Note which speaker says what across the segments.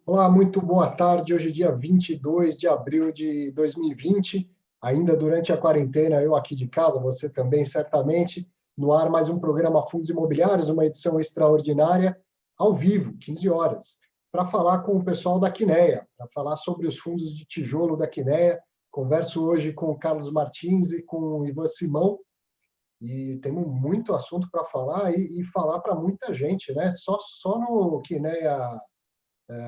Speaker 1: Olá, muito boa tarde. Hoje, dia 22 de abril de 2020, ainda durante a quarentena, eu aqui de casa, você também, certamente, no ar mais um programa Fundos Imobiliários, uma edição extraordinária, ao vivo, 15 horas, para falar com o pessoal da Quineia, para falar sobre os fundos de tijolo da Quineia. Converso hoje com o Carlos Martins e com o Ivan Simão, e temos muito assunto para falar e falar para muita gente, né? Só no Quineia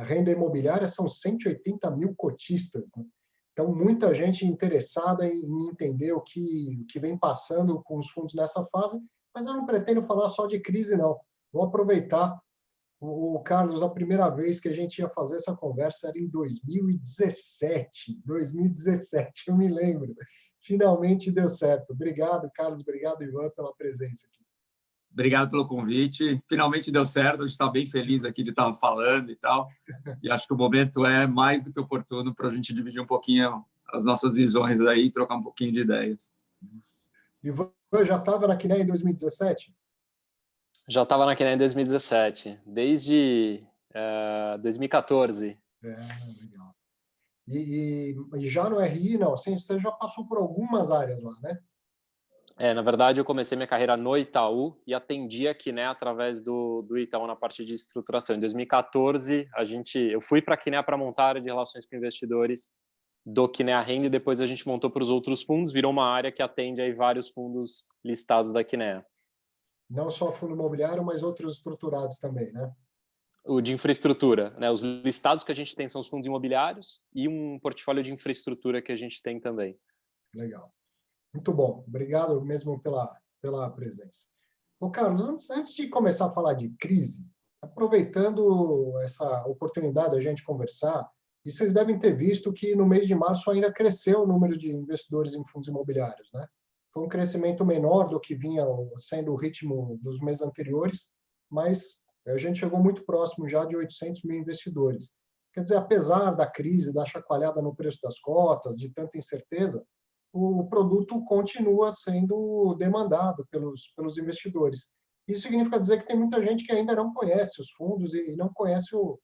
Speaker 1: renda imobiliária são 180 mil cotistas, né? Então, muita gente interessada em entender o que vem passando com os fundos nessa fase, mas eu não pretendo falar só de crise, não. Vou aproveitar o Carlos, a primeira vez que a gente ia fazer essa conversa era em 2017. 2017, eu me lembro. Finalmente deu certo. Obrigado, Carlos. Obrigado, Ivan, pela presença aqui.
Speaker 2: Obrigado pelo convite. Finalmente deu certo, a gente está bem feliz aqui de estar falando e tal. E acho que o momento é mais do que oportuno para a gente dividir um pouquinho as nossas visões aí e trocar um pouquinho de ideias.
Speaker 1: Ivan já estava na Quiné em 2017?
Speaker 3: Já estava na Quiné em 2017, desde 2014.
Speaker 1: Legal. E já no RI, não, assim, você já passou por algumas áreas lá, né?
Speaker 3: Na verdade, eu comecei minha carreira no Itaú e atendi a Quiné através do Itaú na parte de estruturação. Em 2014, eu fui para a Quiné para montar a área de relações com investidores do Quiné Renda e depois a gente montou para os outros fundos, virou uma área que atende aí vários fundos listados da Quiné.
Speaker 1: Não só fundo imobiliário, mas outros estruturados também, né?
Speaker 3: O de infraestrutura, né? Os listados que a gente tem são os fundos imobiliários e um portfólio de infraestrutura que a gente tem também.
Speaker 1: Legal. Muito bom. Obrigado mesmo pela presença. Ô, Carlos, antes de começar a falar de crise, aproveitando essa oportunidade da gente conversar, e vocês devem ter visto que no mês de março ainda cresceu o número de investidores em fundos imobiliários, né? Foi um crescimento menor do que vinha sendo o ritmo dos meses anteriores, mas a gente chegou muito próximo já de 800 mil investidores. Quer dizer, apesar da crise, da chacoalhada no preço das cotas, de tanta incerteza, o produto continua sendo demandado pelos investidores. Isso significa dizer que tem muita gente que ainda não conhece os fundos e não conhece o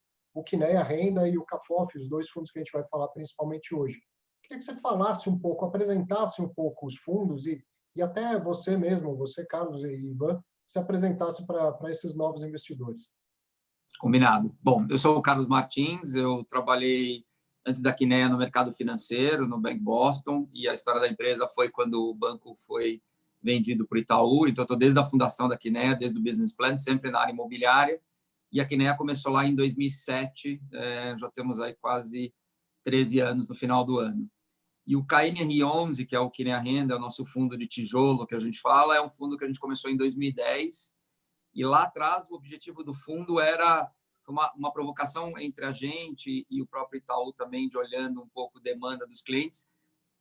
Speaker 1: Quineia Renda e o CAFOF, os dois fundos que a gente vai falar principalmente hoje. Queria que você falasse um pouco, apresentasse um pouco os fundos e até você mesmo, você, Carlos e Ivan, se apresentasse para esses novos investidores.
Speaker 2: Combinado. Bom, eu sou o Carlos Martins, eu trabalhei antes da Quineia no mercado financeiro, no Bank Boston, e a história da empresa foi quando o banco foi vendido para o Itaú, então estou desde a fundação da Quineia, desde o business plan, sempre na área imobiliária, e a Quineia começou lá em 2007, já temos aí quase 13 anos no final do ano. E o KNR11, que é o Quineia Renda, é o nosso fundo de tijolo que a gente fala, é um fundo que a gente começou em 2010, e lá atrás o objetivo do fundo era uma provocação entre a gente e o próprio Itaú também, de olhando um pouco a demanda dos clientes,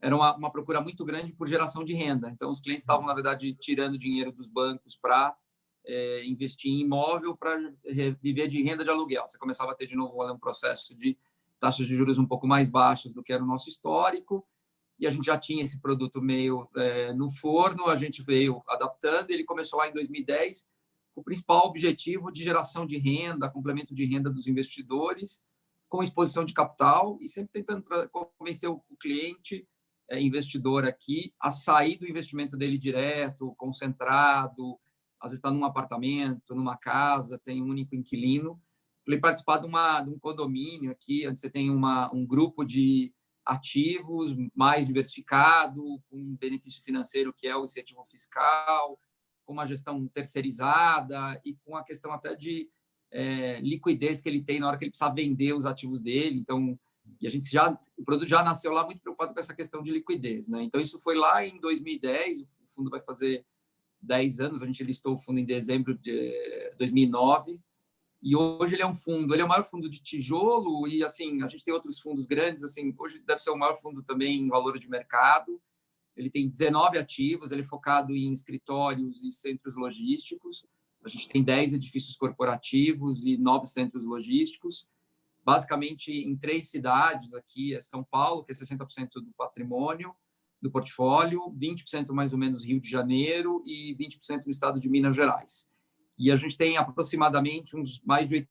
Speaker 2: era uma procura muito grande por geração de renda. Então, os clientes estavam, na verdade, tirando dinheiro dos bancos para investir em imóvel, para viver de renda de aluguel. Você começava a ter, de novo, um processo de taxas de juros um pouco mais baixas do que era o nosso histórico, e a gente já tinha esse produto meio no forno, a gente veio adaptando, e ele começou lá em 2010, o principal objetivo de geração de renda, complemento de renda dos investidores, com exposição de capital e sempre tentando convencer o cliente, investidor aqui, a sair do investimento dele direto, concentrado, às vezes está num apartamento, numa casa, tem um único inquilino, para ele participar de um condomínio aqui, onde você tem um grupo de ativos mais diversificado, com um benefício financeiro que é o incentivo fiscal, com uma gestão terceirizada e com a questão até de liquidez que ele tem na hora que ele precisa vender os ativos dele. Então, o produto já nasceu lá muito preocupado com essa questão de liquidez, né? Então, isso foi lá em 2010, o fundo vai fazer 10 anos, a gente listou o fundo em dezembro de 2009, e hoje ele é um fundo, ele é o maior fundo de tijolo, e assim, a gente tem outros fundos grandes, assim, hoje deve ser o maior fundo também em valor de mercado. Ele tem 19 ativos, ele é focado em escritórios e centros logísticos. A gente tem 10 edifícios corporativos e 9 centros logísticos, basicamente em 3 cidades aqui, é São Paulo, que é 60% do patrimônio, do portfólio, 20% mais ou menos Rio de Janeiro e 20% no estado de Minas Gerais. E a gente tem aproximadamente mais de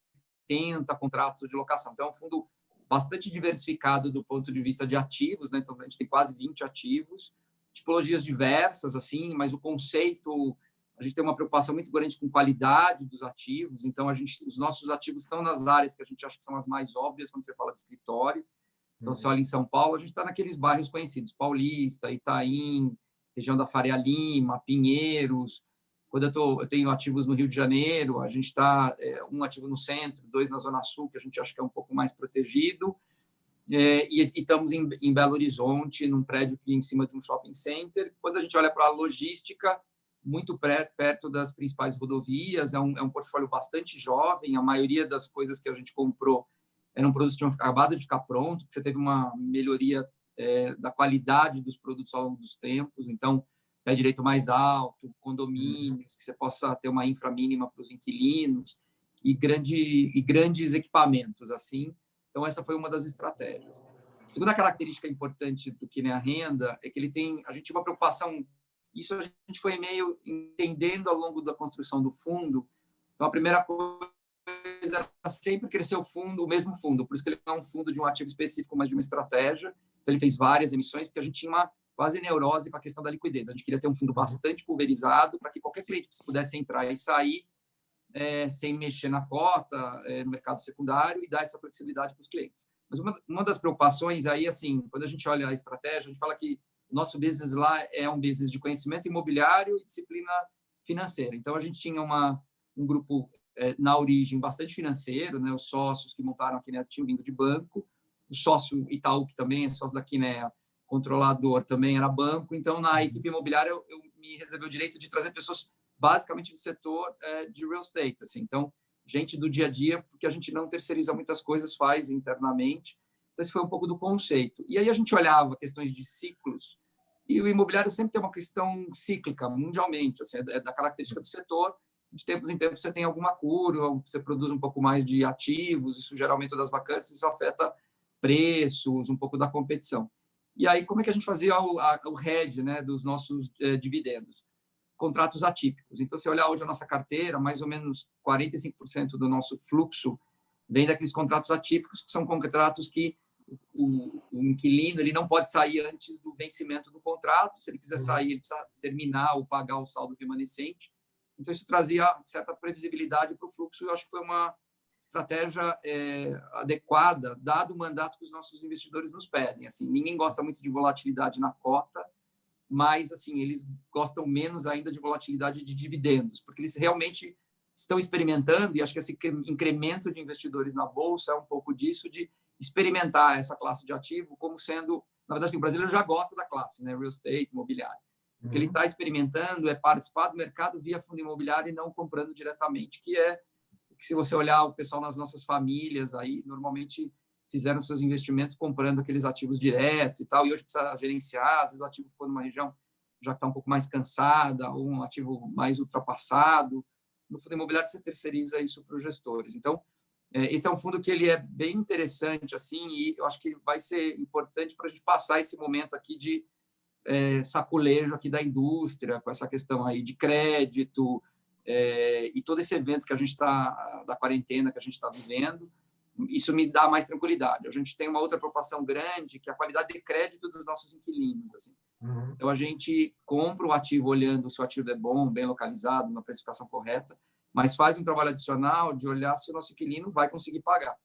Speaker 2: 80 contratos de locação. Então, é um fundo bastante diversificado do ponto de vista de ativos, né? Então, a gente tem quase 20 ativos, tipologias diversas, assim, mas o conceito, a gente tem uma preocupação muito grande com qualidade dos ativos, então, os nossos ativos estão nas áreas que a gente acha que são as mais óbvias quando você fala de escritório. Então, se olha em São Paulo, a gente está naqueles bairros conhecidos, Paulista, Itaim, região da Faria Lima, Pinheiros. Quando eu tenho ativos no Rio de Janeiro, a gente está um ativo no centro, 2 na Zona Sul, que a gente acha que é um pouco mais protegido, e estamos em Belo Horizonte, num prédio que em cima de um shopping center. Quando a gente olha para a logística, muito perto das principais rodovias, é um portfólio bastante jovem, a maioria das coisas que a gente comprou eram produtos que tinham acabado de ficar pronto, que você teve uma melhoria da qualidade dos produtos ao longo dos tempos, então, pé direito mais alto, condomínios, que você possa ter uma infra mínima para os inquilinos, e grandes equipamentos, assim. Então, essa foi uma das estratégias. A segunda característica importante do Kinea Renda é que a gente tinha uma preocupação, isso a gente foi meio entendendo ao longo da construção do fundo. Então, a primeira coisa era sempre crescer o mesmo fundo, por isso que ele não é um fundo de um ativo específico, mas de uma estratégia. Então, ele fez várias emissões, porque a gente tinha uma quase neurose com a questão da liquidez. A gente queria ter um fundo bastante pulverizado para que qualquer cliente pudesse entrar e sair sem mexer na cota, no mercado secundário, e dar essa flexibilidade para os clientes. Mas uma das preocupações aí, assim, quando a gente olha a estratégia, a gente fala que o nosso business lá é um business de conhecimento imobiliário e disciplina financeira. Então, a gente tinha um grupo na origem bastante financeiro, né? Os sócios que montaram a Kinea tinham vindo de banco, o sócio Itaú, que também é sócio da Kinea, controlador, também era banco. Então, na equipe imobiliária, eu me reservei o direito de trazer pessoas basicamente do setor de real estate, assim. Então, gente do dia a dia, porque a gente não terceiriza muitas coisas, faz internamente. Então, esse foi um pouco do conceito. E aí a gente olhava questões de ciclos, e o imobiliário sempre tem uma questão cíclica, mundialmente, assim, é da característica do setor. De tempos em tempos você tem alguma curva, você produz um pouco mais de ativos, isso gera aumento das vacâncias, isso afeta preços, um pouco da competição. E aí, como é que a gente fazia o hedge, né, dos nossos dividendos? Contratos atípicos. Então, se olhar hoje a nossa carteira, mais ou menos 45% do nosso fluxo vem daqueles contratos atípicos, que são contratos que o inquilino ele não pode sair antes do vencimento do contrato. Se ele quiser sair, ele precisa terminar ou pagar o saldo remanescente. Então, isso trazia certa previsibilidade para o fluxo, e eu acho que foi uma estratégia adequada, dado o mandato que os nossos investidores nos pedem. Assim, ninguém gosta muito de volatilidade na cota, mas assim, eles gostam menos ainda de volatilidade de dividendos, porque eles realmente estão experimentando, e acho que esse incremento de investidores na Bolsa é um pouco disso, de experimentar essa classe de ativo como sendo, na verdade, assim, o brasileiro já gosta da classe, né? Real estate, imobiliário. O que ele está experimentando é participar do mercado via fundo imobiliário e não comprando diretamente, que se você olhar o pessoal nas nossas famílias, aí normalmente fizeram seus investimentos comprando aqueles ativos direto e tal, e hoje precisa gerenciar, às vezes o ativo ficou numa região já está um pouco mais cansada, ou um ativo mais ultrapassado. No fundo imobiliário você terceiriza isso para os gestores. Então, esse é um fundo que ele é bem interessante, assim, e eu acho que vai ser importante para a gente passar esse momento aqui de saculejo aqui da indústria, com essa questão aí de crédito, e todo esse evento que a gente está, da quarentena que a gente está vivendo, isso me dá mais tranquilidade. A gente tem uma outra preocupação grande, que é a qualidade de crédito dos nossos inquilinos. Assim. Então, a gente compra o ativo olhando se o ativo é bom, bem localizado, na precificação correta, mas faz um trabalho adicional de olhar se o nosso inquilino vai conseguir pagar.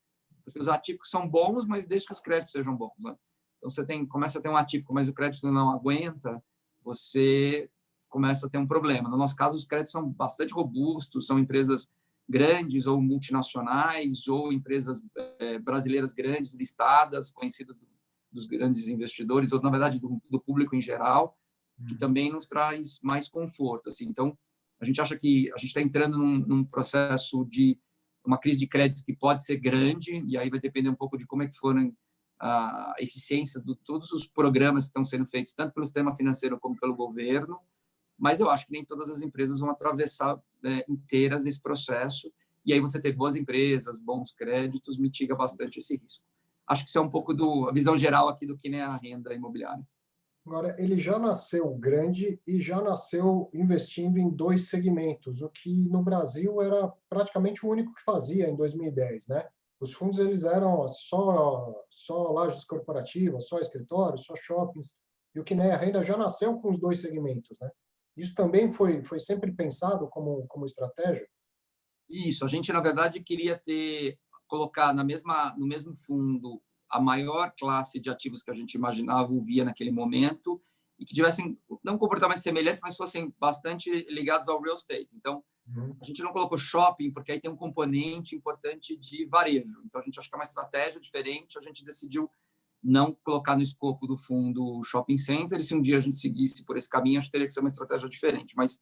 Speaker 2: Porque os atípicos são bons, mas deixa que os créditos sejam bons. Né? Então, você começa a ter um atípico, mas o crédito não aguenta, você começa a ter um problema. No nosso caso, os créditos são bastante robustos, são empresas grandes ou multinacionais, ou empresas brasileiras grandes, listadas, conhecidas dos grandes investidores, ou, na verdade, do público em geral, que também nos traz mais conforto. Assim. Então, a gente acha que a gente está entrando num processo de uma crise de crédito que pode ser grande, e aí vai depender um pouco de como é que foram a eficiência de todos os programas que estão sendo feitos, tanto pelo sistema financeiro como pelo governo, mas eu acho que nem todas as empresas vão atravessar inteiras esse processo, e aí você ter boas empresas, bons créditos, mitiga bastante esse risco. Acho que isso é um pouco a visão geral aqui do que é a renda imobiliária.
Speaker 1: Agora, ele já nasceu grande e já nasceu investindo em 2 segmentos, o que no Brasil era praticamente o único que fazia em 2010, né? Os fundos eles eram só lajes corporativas, só escritórios, só shoppings, e o Kinea Renda já nasceu com os 2 segmentos, né? Isso também foi sempre pensado como estratégia?
Speaker 2: Isso, a gente, na verdade, queria colocar no mesmo fundo a maior classe de ativos que a gente imaginava ou via naquele momento e que tivessem, não comportamentos semelhantes, mas fossem bastante ligados ao real estate. Então, a gente não colocou shopping, porque aí tem um componente importante de varejo. Então, a gente acha que é uma estratégia diferente, a gente decidiu não colocar no escopo do fundo shopping center, e se um dia a gente seguisse por esse caminho, acho que teria que ser uma estratégia diferente. Mas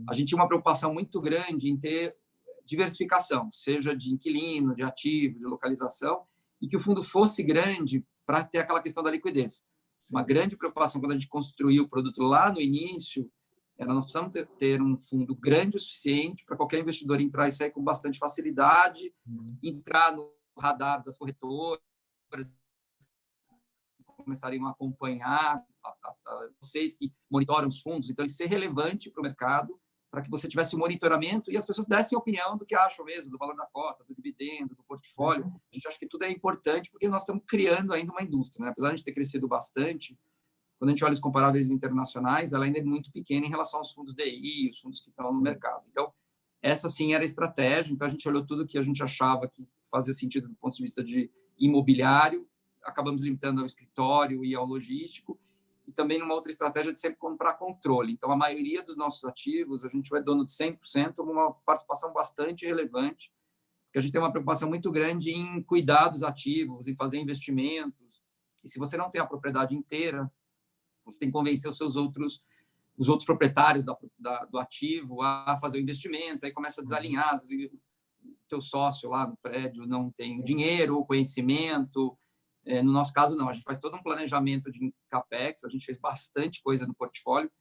Speaker 2: a gente tinha uma preocupação muito grande em ter diversificação, seja de inquilino, de ativo, de localização, e que o fundo fosse grande para ter aquela questão da liquidez.
Speaker 1: Sim.
Speaker 2: Uma grande preocupação quando a gente construiu o produto lá no início era nós precisamos ter um fundo grande o suficiente para qualquer investidor entrar e sair com bastante facilidade, entrar no radar das corretoras, começariam a acompanhar vocês que monitoram os fundos, então ele ser relevante para o mercado, para que você tivesse o monitoramento e as pessoas dessem opinião do que acham mesmo, do valor da cota, do dividendo, do portfólio. A gente acha que tudo é importante porque nós estamos criando ainda uma indústria, né? Apesar de a gente ter crescido bastante, quando a gente olha os comparáveis internacionais, ela ainda é muito pequena em relação aos fundos DI, os fundos que estão no mercado. Então, essa sim era a estratégia. Então, a gente olhou tudo que a gente achava que fazia sentido do ponto de vista de imobiliário, acabamos limitando ao escritório e ao logístico, e também numa outra estratégia de sempre comprar controle. Então, a maioria dos nossos ativos, a gente é dono de 100%, uma participação bastante relevante, porque a gente tem uma preocupação muito grande em cuidar dos ativos, em fazer investimentos, e se você não tem a propriedade inteira, você tem que convencer os outros proprietários do ativo a fazer o investimento, aí começa a desalinhar, o teu sócio lá no prédio não tem dinheiro ou conhecimento. No nosso caso, não. A gente faz todo um planejamento de CAPEX, a gente fez bastante coisa no portfólio,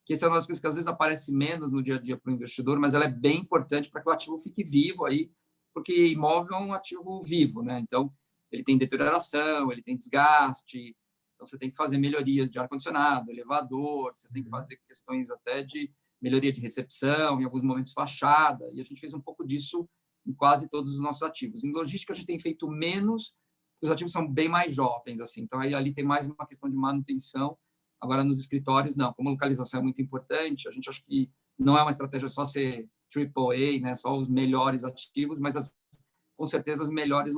Speaker 2: que essa é uma das coisas que às vezes aparece menos no dia a dia para o investidor, mas ela é bem importante para que o ativo fique vivo aí, porque imóvel é um ativo vivo, né? Então, ele tem deterioração, ele tem desgaste, então você tem que fazer melhorias de ar-condicionado, elevador, você tem que fazer questões até de melhoria de recepção, em alguns momentos fachada, e a gente fez um pouco disso em quase todos os nossos ativos. Em logística, a gente tem feito menos, os ativos são bem mais jovens, assim, então aí ali tem mais uma questão de manutenção. Agora, nos escritórios, não. Como localização é muito importante, a gente acha que não é uma estratégia só ser AAA, né, só os melhores ativos, mas com certeza as melhores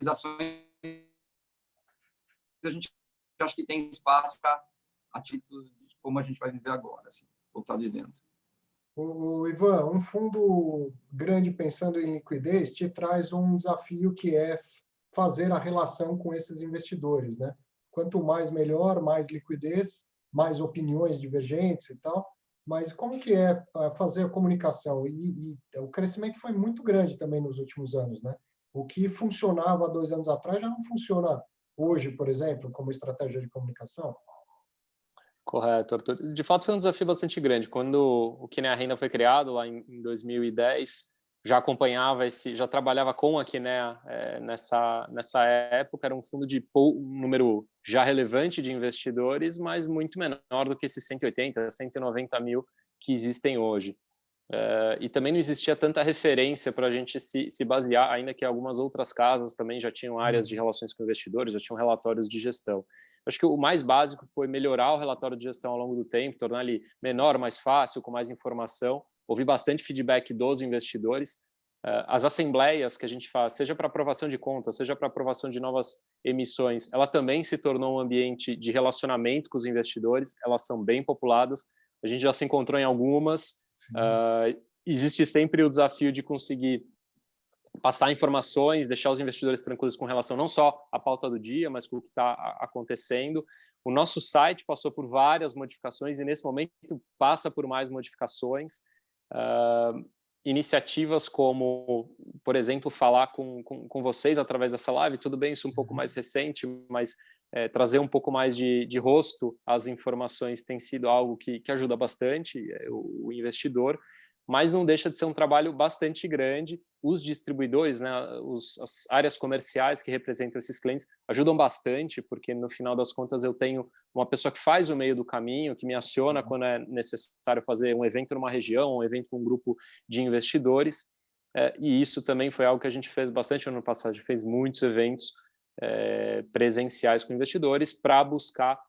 Speaker 2: localizações a gente acha que tem espaço para ativos como a gente vai viver agora, assim, ou está vivendo.
Speaker 1: O Ivan, um fundo grande pensando em liquidez te traz um desafio que é fazer a relação com esses investidores, né? Quanto mais melhor, mais liquidez, mais opiniões divergentes e tal. Mas como que é fazer a comunicação? E o crescimento foi muito grande também nos últimos anos, né? O que funcionava 2 anos atrás já não funciona hoje, por exemplo, como estratégia de comunicação.
Speaker 3: Correto, Arthur. De fato, foi um desafio bastante grande. Quando o Kinea Renda foi criado, lá em 2010, já acompanhava já trabalhava com a Kinea nessa época. Era um fundo de um número já relevante de investidores, mas muito menor do que esses 180, 190 mil que existem hoje. E também não existia tanta referência para a gente se basear, ainda que algumas outras casas também já tinham áreas de relações com investidores, já tinham relatórios de gestão. Acho que o mais básico foi melhorar o relatório de gestão ao longo do tempo, tornar ele menor, mais fácil, com mais informação. Ouvi bastante feedback dos investidores. As assembleias que a gente faz, seja para aprovação de contas, seja para aprovação de novas emissões, ela também se tornou um ambiente de relacionamento com os investidores, elas são bem populadas, a gente já se encontrou em algumas. Existe sempre o desafio de conseguir passar informações, deixar os investidores tranquilos com relação não só à pauta do dia, mas com o que está acontecendo. O nosso site passou por várias modificações e nesse momento passa por mais modificações. Iniciativas como, por exemplo, falar com vocês através dessa live, tudo bem, isso é um pouco mais recente, mas trazer um pouco mais de rosto às informações tem sido algo que ajuda bastante o investidor. mas não deixa de ser um trabalho bastante grande. Os distribuidores, né, as áreas comerciais que representam esses clientes ajudam bastante, porque no final das contas eu tenho uma pessoa que faz o meio do caminho, que me aciona quando é necessário fazer um evento numa região, um evento com um grupo de investidores, e isso também foi algo que a gente fez bastante no ano passado. A gente fez muitos eventos presenciais com investidores para buscar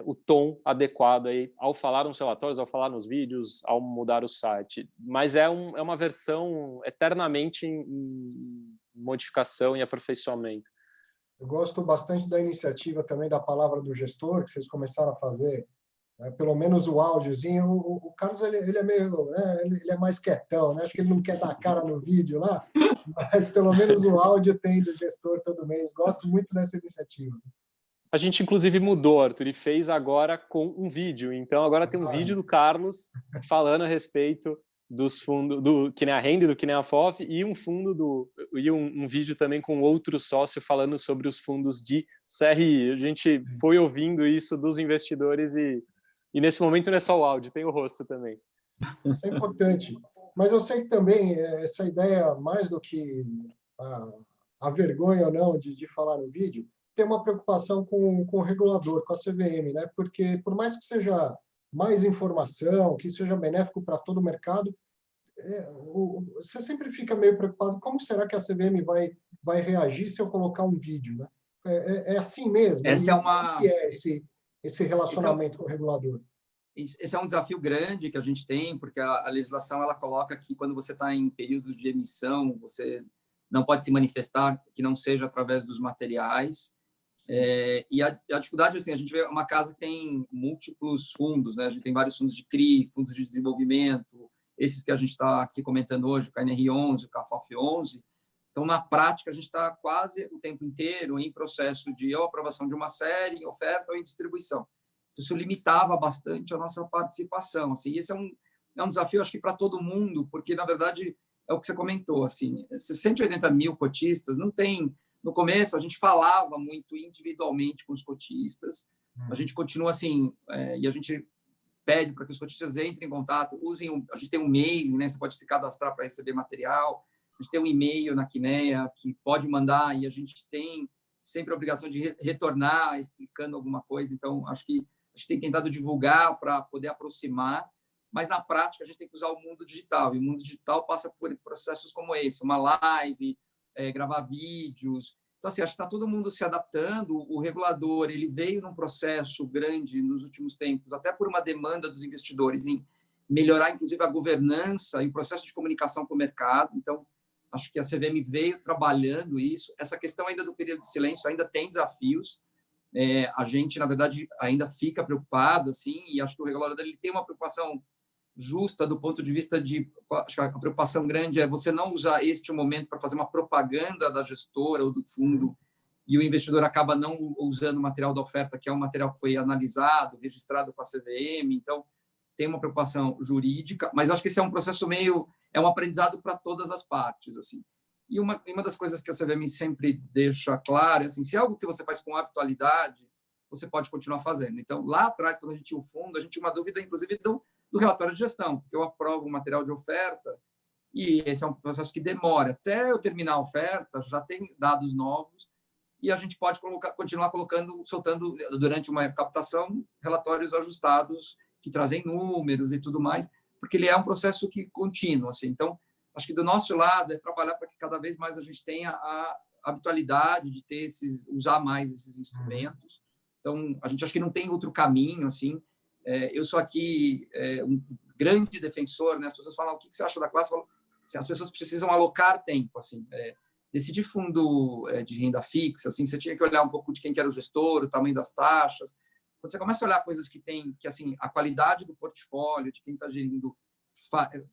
Speaker 3: o tom adequado aí, ao falar nos relatórios, ao falar nos vídeos, ao mudar o site. Mas é uma versão eternamente em modificação e aperfeiçoamento.
Speaker 1: Eu gosto bastante da iniciativa também da palavra do gestor, que vocês começaram a fazer, pelo menos o áudiozinho. O Carlos, ele é meio, ele é mais quietão, né? Acho que ele não quer dar a cara no vídeo lá, mas pelo menos o áudio tem do gestor todo mês. Gosto muito dessa iniciativa.
Speaker 3: A gente, inclusive, mudou, Arthur, e fez agora com um vídeo. Então, agora tem um vídeo do Carlos falando a respeito dos fundos, do Que Nem a Renda e do Que Nem a FOF, e um vídeo também com outro sócio falando sobre os fundos de CRI. A gente foi ouvindo isso dos investidores e nesse momento não é só o áudio, tem o rosto também.
Speaker 1: Isso é importante. Mas eu sei que também essa ideia, mais do que a vergonha ou não de falar no vídeo, tem uma preocupação com o regulador, com a CVM, né? Porque por mais que seja mais informação, que seja benéfico para todo o mercado, você sempre fica meio preocupado, como será que a CVM vai reagir se eu colocar um vídeo, né? É assim mesmo?
Speaker 2: Como
Speaker 1: que é esse relacionamento com o regulador?
Speaker 2: Esse é um desafio grande que a gente tem, porque a legislação ela coloca que quando você está em período de emissão, você não pode se manifestar que não seja através dos materiais. E a dificuldade, assim, a gente vê uma casa que tem múltiplos fundos, né? A gente tem vários fundos de CRI, fundos de desenvolvimento, esses que a gente está aqui comentando hoje, o KNR11, o CAFOF11. Então, na prática, a gente está quase o tempo inteiro em processo de aprovação de uma série, em oferta ou em distribuição. Então, isso limitava bastante a nossa participação. Assim, e esse é um desafio, acho que para todo mundo, porque, na verdade, é o que você comentou, assim, 180 mil cotistas, não tem... No começo, a gente falava muito individualmente com os cotistas. A gente continua assim, e a gente pede para que os cotistas entrem em contato, a gente tem um e-mail, né? Você pode se cadastrar para receber material. A gente tem um e-mail na Kinea que pode mandar e a gente tem sempre a obrigação de retornar explicando alguma coisa. Então, acho que a gente tem tentado divulgar para poder aproximar, mas na prática a gente tem que usar o mundo digital. E o mundo digital passa por processos como esse, uma live, gravar vídeos. Então, assim, acho que está todo mundo se adaptando. O regulador ele veio num processo grande nos últimos tempos, até por uma demanda dos investidores em melhorar, inclusive, a governança e o processo de comunicação com o mercado. Então, acho que a CVM veio trabalhando isso. Essa questão ainda do período de silêncio ainda tem desafios. A gente, na verdade, ainda fica preocupado, assim, e acho que o regulador ele tem uma preocupação justa do ponto de vista de... Acho que a preocupação grande é você não usar este momento para fazer uma propaganda da gestora ou do fundo e o investidor acaba não usando o material da oferta, que é um material que foi analisado, registrado com a CVM. Então, tem uma preocupação jurídica, mas acho que esse é um processo meio... É um aprendizado para todas as partes, assim. E uma das coisas que a CVM sempre deixa claro é assim, se é algo que você faz com habitualidade, você pode continuar fazendo. Então, lá atrás, quando a gente tinha o fundo, a gente tinha uma dúvida, inclusive, do relatório de gestão, porque eu aprovo o material de oferta e esse é um processo que demora. Até eu terminar a oferta, já tem dados novos e a gente pode continuar soltando durante uma captação relatórios ajustados que trazem números e tudo mais, porque ele é um processo que contínuo. Assim. Então, acho que do nosso lado é trabalhar para que cada vez mais a gente tenha a habitualidade de usar mais esses instrumentos. Então, a gente acha que não tem outro caminho, assim. Eu sou aqui um grande defensor, né? As pessoas falam, o que você acha da classe? Eu falo, assim, as pessoas precisam alocar tempo, assim. Decidir fundo de renda fixa, assim, você tinha que olhar um pouco de quem que era o gestor, o tamanho das taxas. Quando você começa a olhar coisas que assim, a qualidade do portfólio, de quem está gerindo,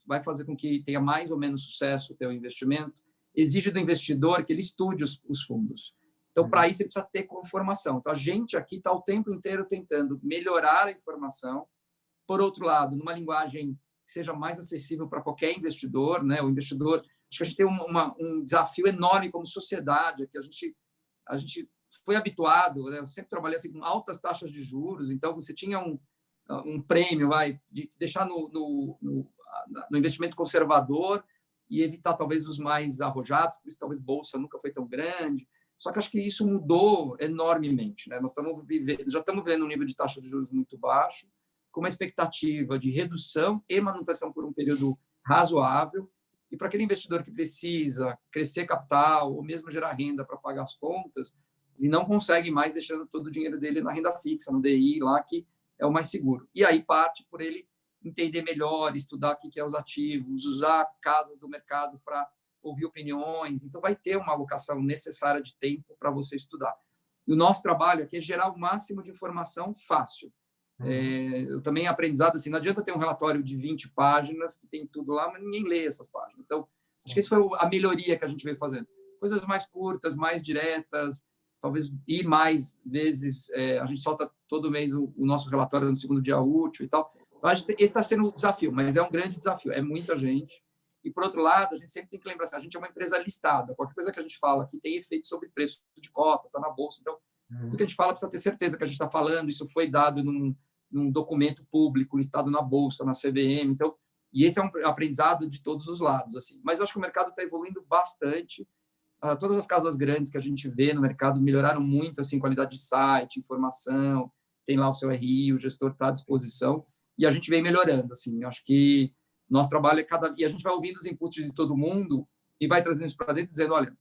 Speaker 2: vai fazer com que tenha mais ou menos sucesso o teu investimento, exige do investidor que ele estude os fundos. Então, para isso, ele precisa ter informação. Então, a gente aqui está o tempo inteiro tentando melhorar a informação. Por outro lado, numa linguagem que seja mais acessível para qualquer investidor, né? O investidor... Acho que a gente tem um desafio enorme como sociedade, que a gente foi habituado, né? Eu sempre trabalhei assim, com altas taxas de juros, então você tinha um prêmio de deixar no investimento conservador e evitar talvez os mais arrojados, por isso talvez bolsa nunca foi tão grande. Só que acho que isso mudou enormemente, né? Nós já estamos vendo um nível de taxa de juros muito baixo, com uma expectativa de redução e manutenção por um período razoável. E para aquele investidor que precisa crescer capital ou mesmo gerar renda para pagar as contas, ele não consegue mais deixando todo o dinheiro dele na renda fixa, no DI, lá que é o mais seguro. E aí parte por ele entender melhor, estudar o que é os ativos, usar casas do mercado para ouvir opiniões. Então, vai ter uma alocação necessária de tempo para você estudar. E o nosso trabalho aqui é gerar o máximo de informação fácil. Eu também aprendizado assim, não adianta ter um relatório de 20 páginas que tem tudo lá, mas ninguém lê essas páginas. Então, acho que essa foi a melhoria que a gente veio fazendo. Coisas mais curtas, mais diretas, talvez ir mais vezes. A gente solta todo mês o nosso relatório no segundo dia útil e tal. Então, esse está sendo um desafio, mas é um grande desafio. É muita gente. E, por outro lado, a gente sempre tem que lembrar assim, a gente é uma empresa listada. Qualquer coisa que a gente fala aqui tem efeito sobre preço de cota, está na bolsa. Então, tudo que a gente fala precisa ter certeza que a gente está falando. Isso foi dado num documento público listado na bolsa, na CVM. Então, e esse é um aprendizado de todos os lados. Assim. Mas eu acho que o mercado está evoluindo bastante. Todas as casas grandes que a gente vê no mercado melhoraram muito assim, qualidade de site, informação, tem lá o seu RI, o gestor está à disposição. E a gente vem melhorando. Assim. Eu acho que nosso trabalho é e a gente vai ouvindo os inputs de todo mundo e vai trazendo isso para dentro, dizendo, olha,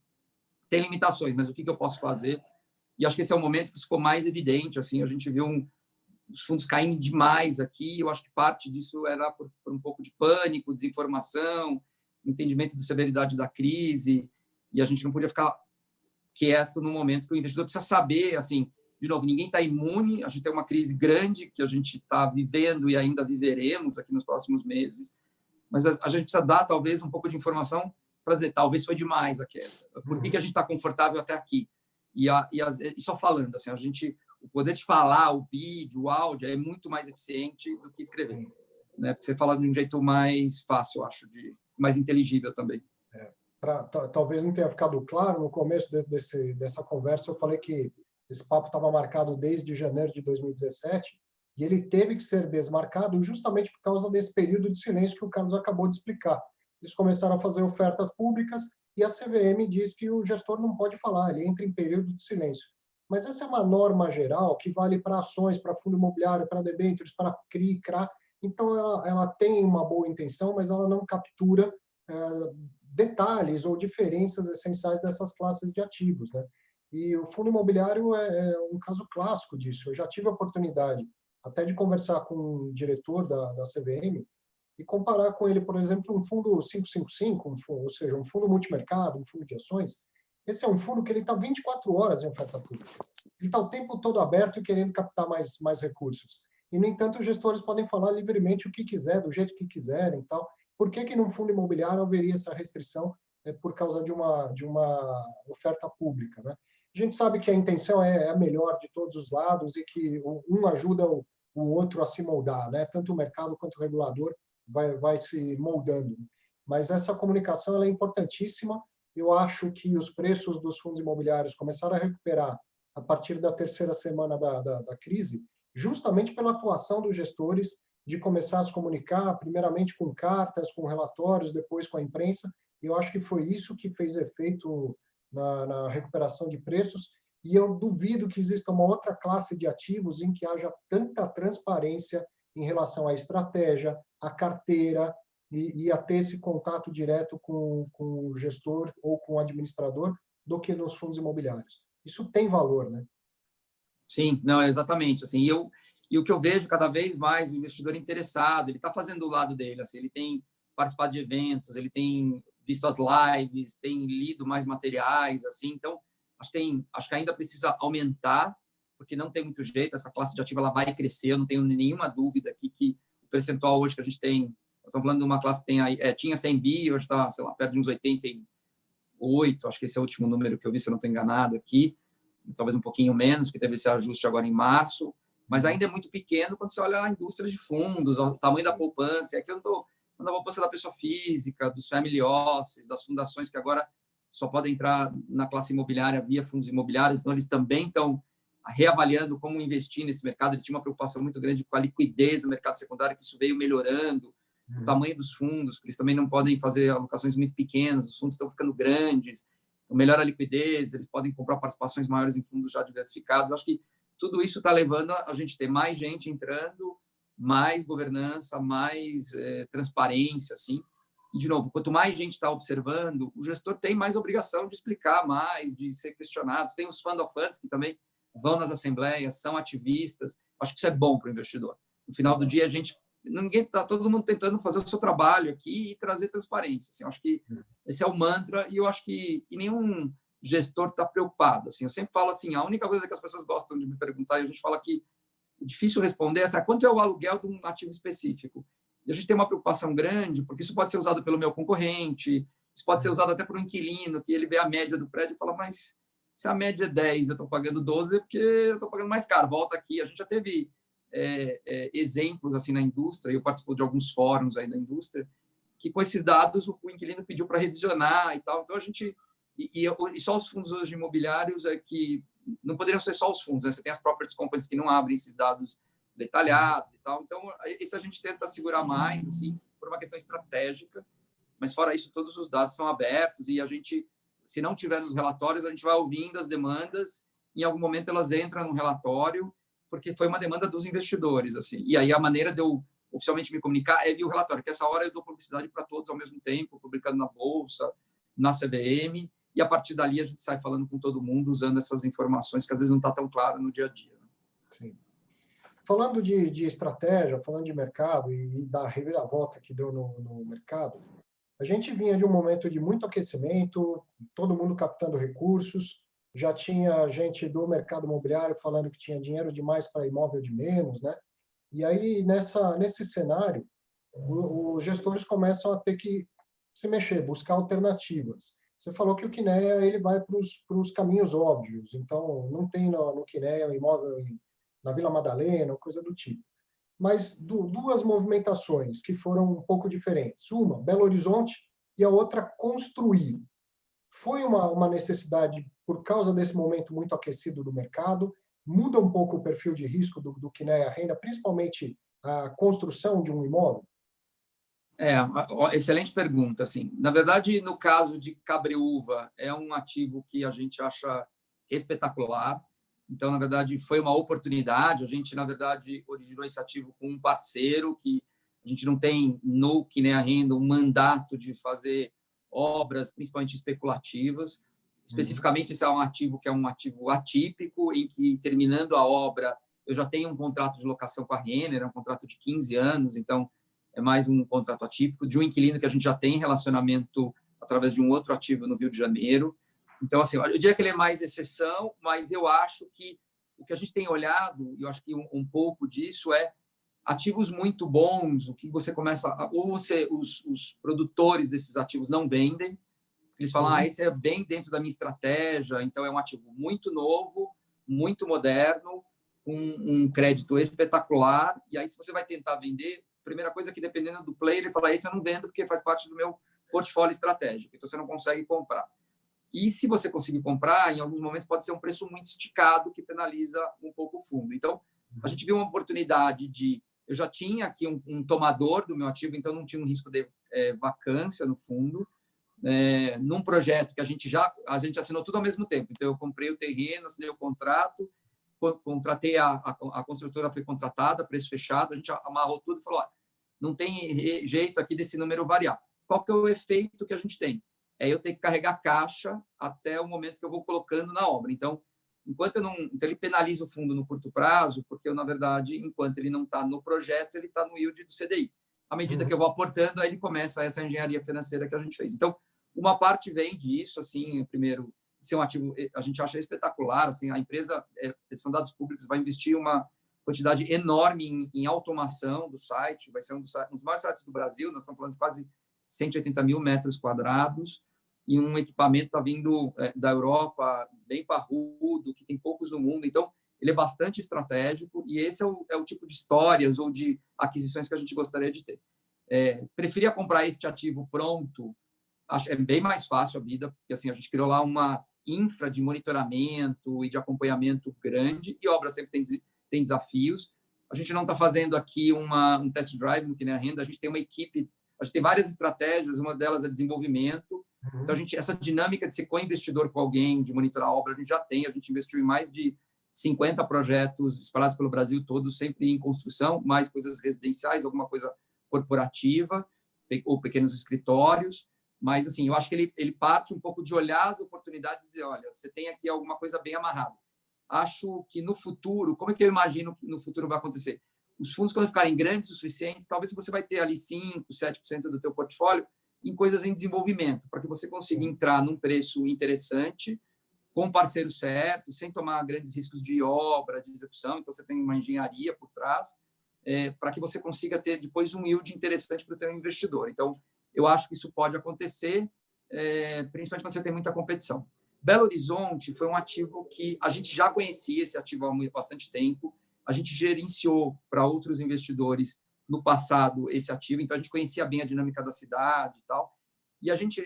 Speaker 2: tem limitações, mas o que eu posso fazer? E acho que esse é o momento que isso ficou mais evidente. Assim, a gente viu os fundos caindo demais aqui. Eu acho que parte disso era por um pouco de pânico, desinformação, entendimento da severidade da crise. E a gente não podia ficar quieto no momento que o investidor precisa saber, assim, de novo, ninguém está imune. A gente tem uma crise grande que a gente está vivendo e ainda viveremos aqui nos próximos meses. Mas a gente precisa dar, talvez, um pouco de informação para dizer, talvez foi demais a queda. Por que a gente está confortável até aqui? E só falando, assim, o poder de falar, o vídeo, o áudio, é muito mais eficiente do que escrever. Né? Porque você fala de um jeito mais fácil, eu acho, mais inteligível também.
Speaker 1: Talvez não tenha ficado claro, no começo dessa conversa, eu falei que esse papo estava marcado desde janeiro de 2017, e ele teve que ser desmarcado justamente por causa desse período de silêncio que o Carlos acabou de explicar. Eles começaram a fazer ofertas públicas e a CVM diz que o gestor não pode falar, ele entra em período de silêncio. Mas essa é uma norma geral que vale para ações, para fundo imobiliário, para debêntures, para CRI, CRA. Então, ela tem uma boa intenção, mas ela não captura detalhes ou diferenças essenciais dessas classes de ativos, né? E o fundo imobiliário é um caso clássico disso. Eu já tive a oportunidade até de conversar com o diretor da CVM e comparar com ele, por exemplo, um fundo 555, ou seja, um fundo multimercado, um fundo de ações. Esse é um fundo que ele está 24 horas em oferta pública. Ele está o tempo todo aberto e querendo captar mais recursos. E, no entanto, os gestores podem falar livremente o que quiser, do jeito que quiserem e tal. Por que num fundo imobiliário haveria essa restrição por causa de uma oferta pública, né? A gente sabe que a intenção é a melhor de todos os lados e que um ajuda o outro a se moldar, né? Tanto o mercado quanto o regulador vai se moldando. Mas essa comunicação ela é importantíssima. Eu acho que os preços dos fundos imobiliários começaram a recuperar a partir da terceira semana da crise, justamente pela atuação dos gestores de começar a se comunicar, primeiramente com cartas, com relatórios, depois com a imprensa. Eu acho que foi isso que fez efeito na recuperação de preços, e eu duvido que exista uma outra classe de ativos em que haja tanta transparência em relação à estratégia, à carteira, e a ter esse contato direto com o gestor ou com o administrador do que nos fundos imobiliários. Isso tem valor, né?
Speaker 2: Sim, não, exatamente. Assim, e o que eu vejo cada vez mais, o investidor interessado, ele está fazendo o lado dele, assim, ele tem participado de eventos, ele tem visto as lives, tem lido mais materiais, assim, então acho que ainda precisa aumentar, porque não tem muito jeito, essa classe de ativo ela vai crescer, eu não tenho nenhuma dúvida aqui que o percentual hoje que a gente tem, nós estamos falando de uma classe que tem aí, tinha 100 bi, hoje está, sei lá, perto de uns 88, acho que esse é o último número que eu vi, se eu não estou enganado aqui, talvez um pouquinho menos, porque teve esse ajuste agora em março, mas ainda é muito pequeno quando você olha a indústria de fundos, o tamanho da poupança. Aqui eu estou falando da poupança da pessoa física, dos family offices, das fundações que agora só podem entrar na classe imobiliária via fundos imobiliários, então eles também estão reavaliando como investir nesse mercado. Eles tinham uma preocupação muito grande com a liquidez do mercado secundário, que isso veio melhorando. o tamanho dos fundos, porque eles também não podem fazer alocações muito pequenas, os fundos estão ficando grandes, então melhora a liquidez, eles podem comprar participações maiores em fundos já diversificados. Eu acho que tudo isso está levando a gente ter mais gente entrando, mais governança, mais transparência, assim. E, de novo, quanto mais gente está observando, o gestor tem mais obrigação de explicar mais, de ser questionado. Tem os fund of funds que também vão nas assembleias, são ativistas. Acho que isso é bom para o investidor. No final do dia, todo mundo tentando fazer o seu trabalho aqui e trazer transparência. Assim, acho que esse é o mantra e eu acho que nenhum gestor está preocupado. Assim, eu sempre falo assim, a única coisa que as pessoas gostam de me perguntar, e a gente fala que é difícil responder, é quanto é o aluguel de um ativo específico. E a gente tem uma preocupação grande, porque isso pode ser usado pelo meu concorrente, isso pode ser usado até por um inquilino, que ele vê a média do prédio e fala, mas se a média é 10, eu estou pagando 12, é porque eu estou pagando mais caro, volta aqui. A gente já teve exemplos assim na indústria, eu participo de alguns fóruns aí da indústria, que com esses dados o inquilino pediu para revisionar e tal. Então, a gente... E só os fundos hoje imobiliários é que... Não poderiam ser só os fundos, né? Você tem as property companies que não abrem esses dados detalhados e tal. Então, isso a gente tenta segurar mais, assim, por uma questão estratégica. Mas, fora isso, todos os dados são abertos e a gente, se não tiver nos relatórios, a gente vai ouvindo as demandas. Em algum momento, elas entram no relatório, porque foi uma demanda dos investidores, assim. E aí, a maneira de eu oficialmente me comunicar é via o relatório, que essa hora eu dou publicidade para todos ao mesmo tempo, publicando na Bolsa, na CVM, e a partir dali a gente sai falando com todo mundo, usando essas informações que às vezes não está tão claro no dia a dia.
Speaker 1: Sim. Falando de estratégia, falando de mercado e da reviravolta que deu no mercado, a gente vinha de um momento de muito aquecimento, todo mundo captando recursos, já tinha gente do mercado imobiliário falando que tinha dinheiro demais para imóvel de menos, né? E aí, nesse cenário, os gestores começam a ter que se mexer, buscar alternativas. Você falou que o Kinea ele vai para os caminhos óbvios, então não tem no Kinea um imóvel na Vila Madalena, ou coisa do tipo. Mas duas movimentações que foram um pouco diferentes. Uma, Belo Horizonte, e a outra, construir. Foi uma necessidade por causa desse momento muito aquecido do mercado, muda um pouco o perfil de risco do Kinea Renda, principalmente a construção de um imóvel?
Speaker 2: Excelente pergunta. Assim, na verdade, no caso de Cabreúva, é um ativo que a gente acha espetacular. Então, na verdade, foi uma oportunidade. A gente, na verdade, originou esse ativo com um parceiro que a gente não tem no Kinea Renda um mandato de fazer obras, principalmente especulativas. Especificamente, esse é um ativo que é um ativo atípico, em que, terminando a obra, eu já tenho um contrato de locação com a Renner, é um contrato de 15 anos, então é mais um contrato atípico de um inquilino que a gente já tem relacionamento através de um outro ativo no Rio de Janeiro. Então, assim, eu diria que ele é mais exceção, mas eu acho que o que a gente tem olhado, e eu acho que um pouco disso é ativos muito bons, o que você começa os produtores desses ativos não vendem, eles falam, esse é bem dentro da minha estratégia, então é um ativo muito novo, muito moderno, com um crédito espetacular, e aí se você vai tentar vender, primeira coisa é que, dependendo do player, ele fala, esse eu não vendo porque faz parte do meu portfólio estratégico, então você não consegue comprar. E se você conseguir comprar, em alguns momentos pode ser um preço muito esticado que penaliza um pouco o fundo. Então, a gente viu uma oportunidade de... Eu já tinha aqui um tomador do meu ativo, então não tinha um risco de vacância no fundo, num projeto que a gente assinou tudo ao mesmo tempo. Então, eu comprei o terreno, assinei o contrato, contratei a construtora, foi contratada, preço fechado, a gente amarrou tudo e falou, não tem jeito aqui desse número variar. Qual que é o efeito que a gente tem? Eu tenho que carregar caixa até o momento que eu vou colocando na obra. Então, então ele penaliza o fundo no curto prazo, porque eu, na verdade, enquanto ele não está no projeto, ele está no yield do CDI. À medida que eu vou aportando, aí ele começa essa engenharia financeira que a gente fez. Então, uma parte vem disso, assim, primeiro, ser um ativo, a gente acha espetacular, assim, a empresa, são dados públicos, vai investir uma quantidade enorme em automação do site, vai ser um dos maiores sites do Brasil, nós estamos falando de quase 180 mil metros quadrados, e um equipamento está vindo da Europa, bem parrudo, que tem poucos no mundo. Então, ele é bastante estratégico e esse é o tipo de histórias ou de aquisições que a gente gostaria de ter. Preferia comprar este ativo pronto, é bem mais fácil a vida, porque assim, a gente criou lá uma infra de monitoramento e de acompanhamento grande, e obra sempre tem desafios. A gente não está fazendo aqui um test drive no Que Nem a Renda, a gente tem uma equipe, a gente tem várias estratégias, uma delas é desenvolvimento. Então, essa dinâmica de ser co-investidor com alguém, de monitorar a obra, a gente já tem. A gente investiu em mais de 50 projetos espalhados pelo Brasil todo, sempre em construção, mais coisas residenciais, alguma coisa corporativa, ou pequenos escritórios. Mas, assim, eu acho que ele parte um pouco de olhar as oportunidades e dizer, olha, você tem aqui alguma coisa bem amarrada. Acho que no futuro, como é que eu imagino que no futuro vai acontecer? Os fundos, quando ficarem grandes o suficiente, talvez você vai ter ali 5%, 7% do teu portfólio em coisas em desenvolvimento, para que você consiga entrar num preço interessante, com o parceiro certo, sem tomar grandes riscos de obra, de execução. Então, você tem uma engenharia por trás, para que você consiga ter depois um yield interessante para o teu investidor. Então, eu acho que isso pode acontecer, principalmente quando você tem muita competição. Belo Horizonte foi um ativo que a gente já conhecia, esse ativo há bastante tempo. A gente gerenciou para outros investidores no passado esse ativo, então a gente conhecia bem a dinâmica da cidade e tal. E a gente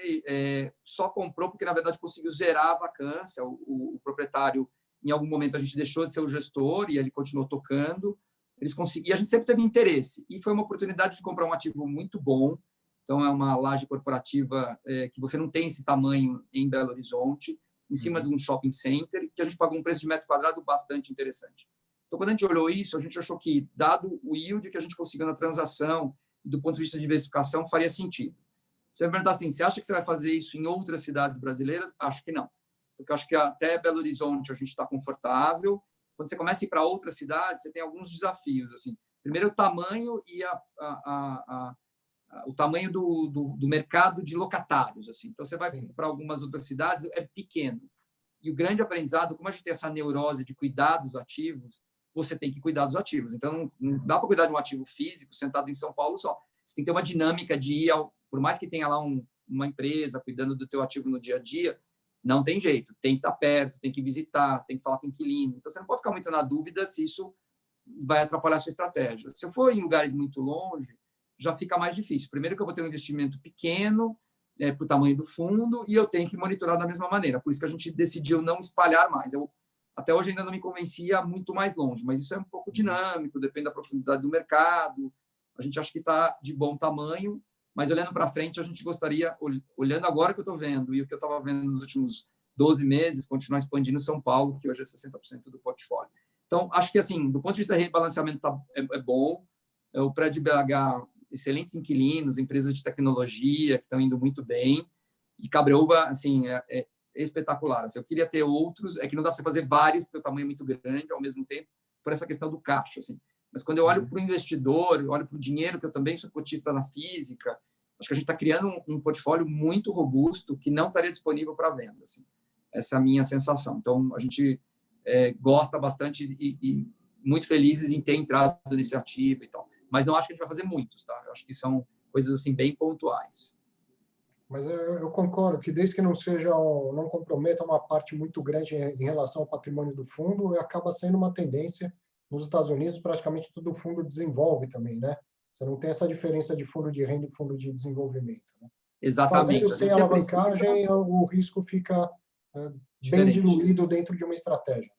Speaker 2: só comprou porque, na verdade, conseguiu zerar a vacância. O proprietário, em algum momento, a gente deixou de ser o gestor e ele continuou tocando. E a gente sempre teve interesse. E foi uma oportunidade de comprar um ativo muito bom. Então, é uma laje corporativa que você não tem esse tamanho em Belo Horizonte, em cima de um shopping center, que a gente pagou um preço de metro quadrado bastante interessante. Então, quando a gente olhou isso, a gente achou que, dado o yield que a gente conseguiu na transação, do ponto de vista de diversificação, faria sentido. Você vai perguntar assim, você acha que você vai fazer isso em outras cidades brasileiras? Acho que não. Porque eu acho que até Belo Horizonte a gente está confortável. Quando você começa a ir para outras cidades, você tem alguns desafios. Assim. Primeiro, o tamanho e o tamanho do mercado de locatários. Assim. Então, você vai para algumas outras cidades, é pequeno. E o grande aprendizado, como a gente tem essa neurose de cuidar dos ativos, você tem que cuidar dos ativos. Então, não dá para cuidar de um ativo físico sentado em São Paulo só. Você tem que ter uma dinâmica de ir, por mais que tenha lá uma empresa cuidando do teu ativo no dia a dia, não tem jeito. Tem que estar perto, tem que visitar, tem que falar com o inquilino. Então, você não pode ficar muito na dúvida se isso vai atrapalhar a sua estratégia. Se eu for em lugares muito longe, já fica mais difícil. Primeiro que eu vou ter um investimento pequeno para o tamanho do fundo e eu tenho que monitorar da mesma maneira. Por isso que a gente decidiu não espalhar mais. Até hoje ainda não me convencia muito mais longe, mas isso é um pouco dinâmico, depende da profundidade do mercado. A gente acha que está de bom tamanho, mas olhando para frente, a gente gostaria, olhando agora que eu estou vendo e o que eu estava vendo nos últimos 12 meses, continuar expandindo São Paulo, que hoje é 60% do portfólio. Então, acho que, assim, do ponto de vista de rebalanceamento, é bom. O prédio BH, excelentes inquilinos, empresas de tecnologia que estão indo muito bem. E Cabreúva, assim, é espetacular. Assim, eu queria ter outros, é que não dá para você fazer vários, porque o tamanho é muito grande ao mesmo tempo, por essa questão do caixa. Assim. Mas quando eu olho para o investidor, eu olho para o dinheiro, que eu também sou cotista na física, acho que a gente está criando um portfólio muito robusto que não estaria disponível para venda. Assim. Essa é a minha sensação. Então, a gente gosta bastante e muito felizes em ter entrado nesse ativo e tal. Mas não acho que a gente vai fazer muitos, tá? Eu acho que são coisas assim bem pontuais.
Speaker 1: Mas eu concordo que desde que não comprometa uma parte muito grande em relação ao patrimônio do fundo, acaba sendo uma tendência. Nos Estados Unidos, praticamente todo fundo desenvolve também, né? Você não tem essa diferença de fundo de renda e fundo de desenvolvimento. Né?
Speaker 2: Exatamente.
Speaker 1: Fazendo sem alavancagem, o risco fica bem diluído dentro de uma estratégia.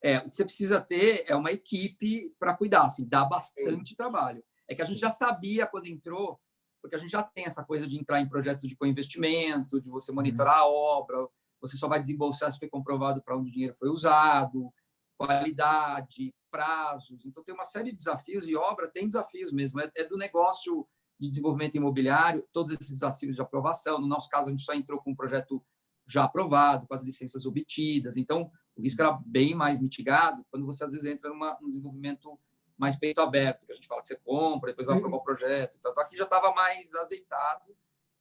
Speaker 1: Né?
Speaker 2: O que você precisa ter é uma equipe para cuidar, assim, dá bastante trabalho. É que a gente já sabia quando entrou, porque a gente já tem essa coisa de entrar em projetos de co-investimento, de você monitorar a obra, você só vai desembolsar se foi comprovado para onde o dinheiro foi usado, qualidade, prazos. Então, tem uma série de desafios, e obra tem desafios mesmo. É do negócio de desenvolvimento imobiliário, todos esses desafios de aprovação. No nosso caso, a gente só entrou com um projeto já aprovado, com as licenças obtidas. Então, o risco era bem mais mitigado quando você, às vezes, entra num desenvolvimento mais peito aberto, que a gente fala que você compra, depois vai aprovar o projeto. Então, aqui já estava mais azeitado,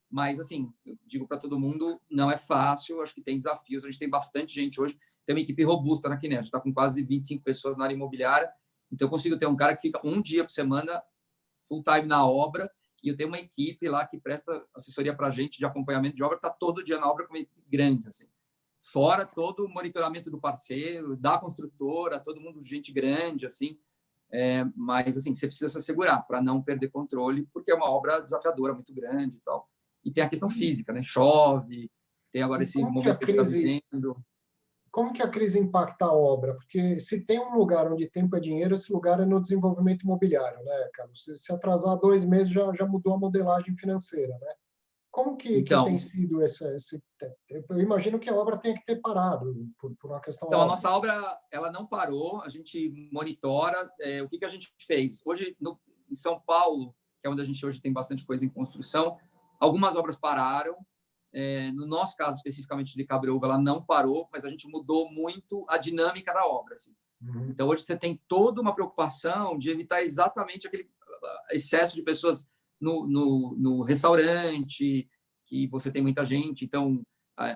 Speaker 2: mas, assim, eu digo para todo mundo, não é fácil, acho que tem desafios, a gente tem bastante gente hoje, tem uma equipe robusta na Kinea, a gente está com quase 25 pessoas na área imobiliária, então eu consigo ter um cara que fica um dia por semana, full time na obra, e eu tenho uma equipe lá que presta assessoria para a gente de acompanhamento de obra, está todo dia na obra com uma equipe grande, assim. Fora todo o monitoramento do parceiro, da construtora, todo mundo gente grande, assim, mas assim, você precisa se assegurar para não perder controle, porque é uma obra desafiadora, muito grande e tal. E tem a questão física, né? Chove, tem agora esse momento que a gente está vivendo.
Speaker 1: como que a crise impacta a obra? Porque se tem um lugar onde tempo é dinheiro, esse lugar é no desenvolvimento imobiliário, né, Carlos? Se atrasar 2 meses, já mudou a modelagem financeira, né? Como que tem
Speaker 2: Então,
Speaker 1: sido esse... Eu imagino que a obra tenha que ter parado, por uma questão
Speaker 2: Então, a
Speaker 1: óbvia.
Speaker 2: nossa obra ela não parou, a gente monitora o que a gente fez. Hoje, em São Paulo, que é onde a gente hoje tem bastante coisa em construção, algumas obras pararam. No nosso caso, especificamente de Cabreúva, ela não parou, mas a gente mudou muito a dinâmica da obra. Assim.
Speaker 1: Uhum.
Speaker 2: Então, hoje você tem toda uma preocupação de evitar exatamente aquele excesso de pessoas no restaurante, que você tem muita gente, então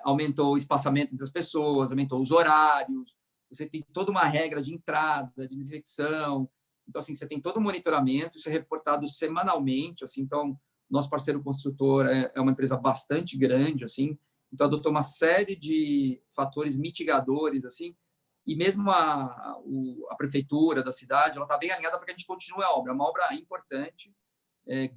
Speaker 2: aumentou o espaçamento entre as pessoas, aumentou os horários, você tem toda uma regra de entrada, de desinfecção. Então, assim, você tem todo o monitoramento, isso é reportado semanalmente, assim, então, nosso parceiro construtor é uma empresa bastante grande, assim, então adotou uma série de fatores mitigadores, assim, e mesmo a prefeitura da cidade, ela está bem alinhada para que a gente continue a obra. É uma obra importante,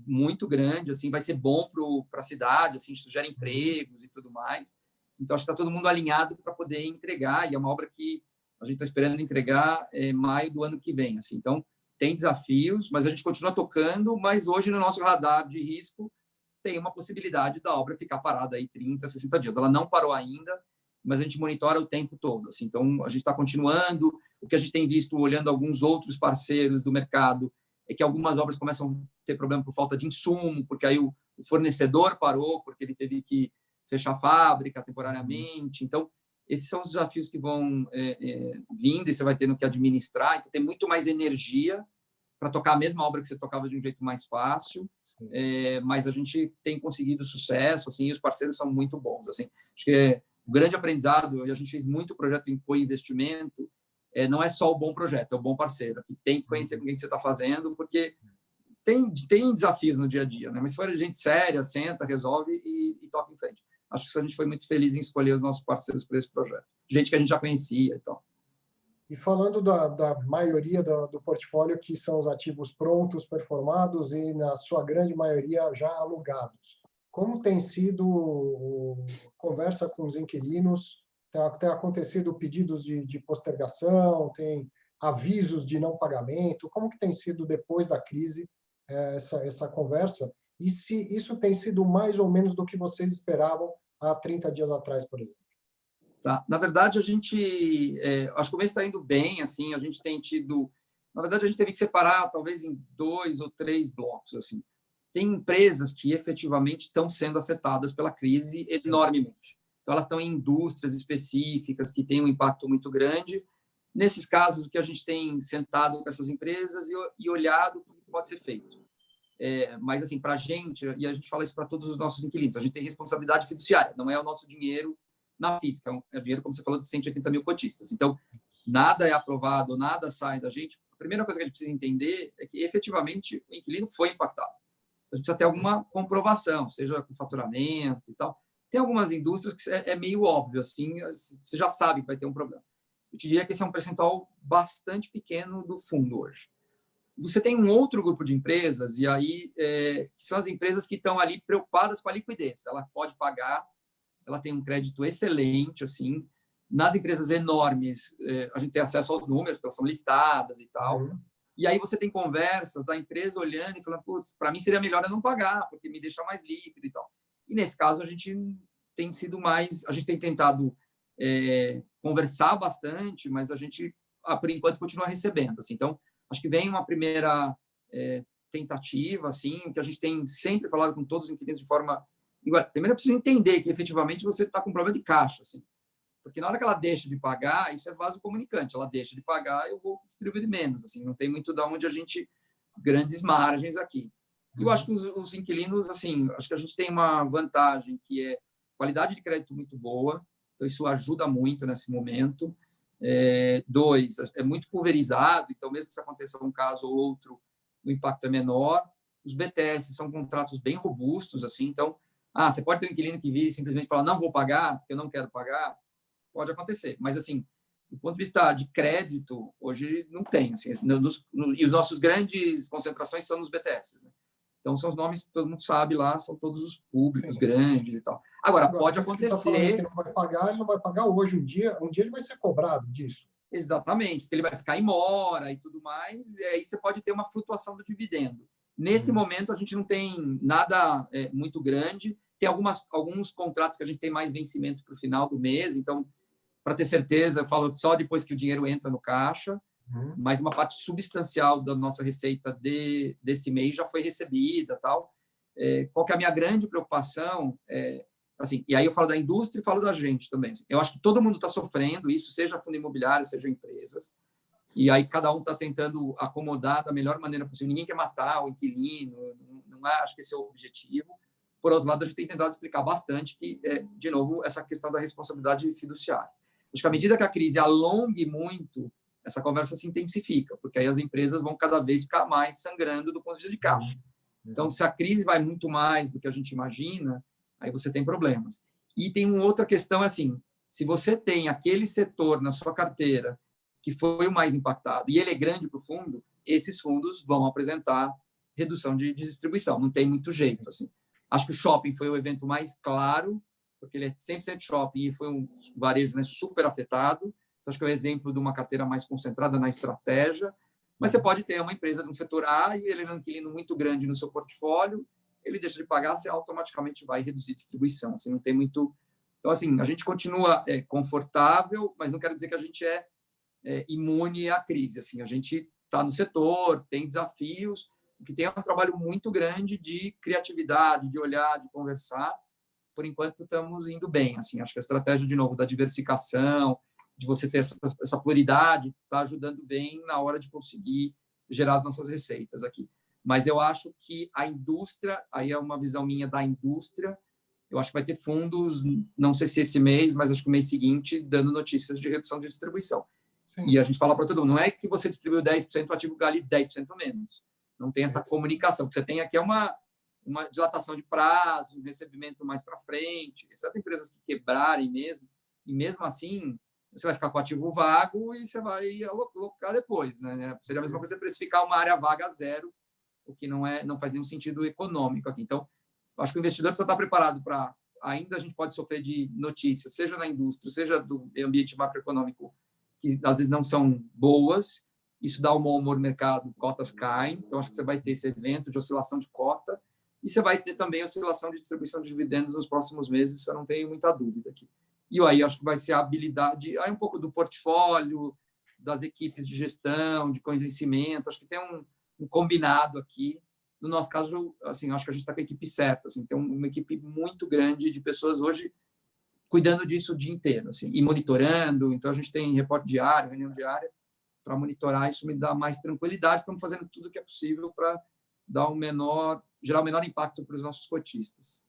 Speaker 2: muito grande, assim, vai ser bom para a cidade, assim, isso gera empregos e tudo mais. Então, acho que está todo mundo alinhado para poder entregar, e é uma obra que a gente está esperando entregar maio do ano que vem. Assim. Então, tem desafios, mas a gente continua tocando, mas hoje no nosso radar de risco tem uma possibilidade da obra ficar parada aí 30, 60 dias. Ela não parou ainda, mas a gente monitora o tempo todo. Assim. Então, a gente está continuando. O que a gente tem visto, olhando alguns outros parceiros do mercado, é que algumas obras começam a ter problema por falta de insumo, porque aí o fornecedor parou, porque ele teve que fechar a fábrica temporariamente. Então, esses são os desafios que vão vindo e você vai tendo que administrar. Então, tem muito mais energia para tocar a mesma obra que você tocava de um jeito mais fácil, mas a gente tem conseguido sucesso, assim, e os parceiros são muito bons. Assim. Acho que o grande aprendizado, e a gente fez muito projeto em co-investimento, não é só o bom projeto, é o bom parceiro, que tem que conhecer com quem você está fazendo, porque tem desafios no dia a dia, né? Mas se for gente séria, senta, resolve e toca em frente. Acho que a gente foi muito feliz em escolher os nossos parceiros para esse projeto. Gente que a gente já conhecia e tal.
Speaker 1: E falando da maioria do portfólio, que são os ativos prontos, performados e, na sua grande maioria, já alugados. Como tem sido a conversa com os inquilinos? Tem acontecido pedidos de postergação? Tem avisos de não pagamento? Como que tem sido, depois da crise, essa conversa? E se isso tem sido mais ou menos do que vocês esperavam há 30 dias atrás, por exemplo?
Speaker 2: Tá? Na verdade, a gente... acho que o mês está indo bem, assim, a gente tem tido... Na verdade, a gente teve que separar, talvez, em 2 ou 3 blocos, assim. Tem empresas que efetivamente estão sendo afetadas pela crise enormemente. Então, elas estão em indústrias específicas que têm um impacto muito grande. Nesses casos, o que a gente tem sentado com essas empresas e olhado o que pode ser feito. Mas, assim, para a gente, e a gente fala isso para todos os nossos inquilinos, a gente tem responsabilidade fiduciária, não é o nosso dinheiro na física, é o dinheiro, como você falou, de 180 mil cotistas. Então, nada é aprovado, nada sai da gente. A primeira coisa que a gente precisa entender é que, efetivamente, o inquilino foi impactado. A gente precisa ter alguma comprovação, seja com faturamento e tal. Tem algumas indústrias que é meio óbvio, assim, você já sabe que vai ter um problema. Eu te diria que esse é um percentual bastante pequeno do fundo hoje. Você tem um outro grupo de empresas, e aí que são as empresas que estão ali preocupadas com a liquidez. Ela pode pagar, ela tem um crédito excelente, assim. Nas empresas enormes, a gente tem acesso aos números, porque elas são listadas e tal.
Speaker 1: Uhum.
Speaker 2: E aí você tem conversas da empresa olhando e falando, putz, para mim seria melhor eu não pagar, porque me deixa mais líquido e tal. E nesse caso a gente tem sido mais, a gente tem tentado conversar bastante, mas a gente, por enquanto, continua recebendo. Assim. Então, acho que vem uma primeira tentativa, assim, que a gente tem sempre falado com todos os inquilinos de forma igual. Primeiro, é preciso entender que efetivamente você está com problema de caixa, assim. Porque na hora que ela deixa de pagar, isso é vaso comunicante. Ela deixa de pagar, eu vou distribuir menos. Assim, não tem muito de onde a gente grandes margens aqui. E eu acho que os inquilinos, assim, acho que a gente tem uma vantagem que é qualidade de crédito muito boa. Então isso ajuda muito nesse momento. 2, é muito pulverizado. Então mesmo que se aconteça um caso ou outro, o impacto é menor. Os BTS são contratos bem robustos, assim. Então, você pode ter um inquilino que vira e simplesmente fala não vou pagar, porque eu não quero pagar. Pode acontecer, mas assim, do ponto de vista de crédito, hoje não tem, assim, e os nossos grandes concentrações são nos BTS, né? Então, são os nomes que todo mundo sabe lá, são todos os públicos
Speaker 1: Sim.
Speaker 2: grandes e tal. Agora pode
Speaker 1: esse que tá falando
Speaker 2: acontecer...
Speaker 1: que não vai pagar, ele não vai pagar hoje. Um dia ele vai ser cobrado disso.
Speaker 2: Exatamente, porque ele vai ficar em mora e tudo mais, e aí você pode ter uma flutuação do dividendo. Nesse momento, a gente não tem nada muito grande. Tem alguns contratos que a gente tem mais vencimento para o final do mês, então, para ter certeza, eu falo só depois que o dinheiro entra no caixa, mas uma parte substancial da nossa receita desse mês já foi recebida. Tal. Qual que é a minha grande preocupação? Assim, e aí eu falo da indústria e falo da gente também. Assim, eu acho que todo mundo está sofrendo isso, seja fundo imobiliário, seja empresas, e aí cada um está tentando acomodar da melhor maneira possível. Ninguém quer matar o inquilino, não acho que esse é o objetivo. Por outro lado, a gente tem tentado explicar bastante que, de novo, essa questão da responsabilidade fiduciária. Acho que à medida que a crise alongue muito, essa conversa se intensifica, porque aí as empresas vão cada vez ficar mais sangrando do ponto de vista de caixa. Então, se a crise vai muito mais do que a gente imagina, aí você tem problemas. E tem uma outra questão, assim, se você tem aquele setor na sua carteira que foi o mais impactado e ele é grande para o fundo, esses fundos vão apresentar redução de distribuição. Não tem muito jeito, assim. Acho que o shopping foi o evento mais claro, porque ele é 100% shopping e foi um varejo, né, super afetado. Então, acho que é o exemplo de uma carteira mais concentrada na estratégia. Mas você pode ter uma empresa de um setor A e ele é um inquilino muito grande no seu portfólio, ele deixa de pagar, você automaticamente vai reduzir distribuição. Assim, não tem muito... Então, assim, a gente continua confortável, mas não quero dizer que a gente é imune à crise. Assim, a gente está no setor, tem desafios, o que tem é um trabalho muito grande de criatividade, de olhar, de conversar. Por enquanto, estamos indo bem. Assim, acho que a estratégia, de novo, da diversificação, de você ter essa pluralidade, está ajudando bem na hora de conseguir gerar as nossas receitas aqui. Mas eu acho que a indústria, aí é uma visão minha da indústria, eu acho que vai ter fundos, não sei se esse mês, mas acho que o mês seguinte, dando notícias de redução de distribuição. Sim. E a gente fala para todo mundo, não é que você distribuiu 10%, o ativo vale 10% menos. Não tem essa comunicação. O que você tem aqui é uma dilatação de prazo, um recebimento mais para frente, exceto empresas que quebrarem mesmo, e mesmo assim, você vai ficar com o ativo vago e você vai alocar depois. Né? Seria a mesma coisa você precificar uma área vaga a zero, o que não faz nenhum sentido econômico aqui. Então, acho que o investidor precisa estar preparado para... Ainda a gente pode sofrer de notícias, seja na indústria, seja do ambiente macroeconômico, que às vezes não são boas. Isso dá um mau humor no mercado, cotas caem. Então, acho que você vai ter esse evento de oscilação de cota e você vai ter também oscilação de distribuição de dividendos nos próximos meses, isso eu não tenho muita dúvida aqui. E aí, acho que vai ser a habilidade, aí um pouco do portfólio, das equipes de gestão, de conhecimento. Acho que tem um combinado aqui. No nosso caso, assim, acho que a gente está com a equipe certa. Assim, tem uma equipe muito grande de pessoas hoje cuidando disso o dia inteiro, assim, e monitorando. Então, a gente tem reporte diário, reunião diária, para monitorar. Isso me dá mais tranquilidade. Estamos fazendo tudo o que é possível para dar gerar o menor impacto para os nossos cotistas.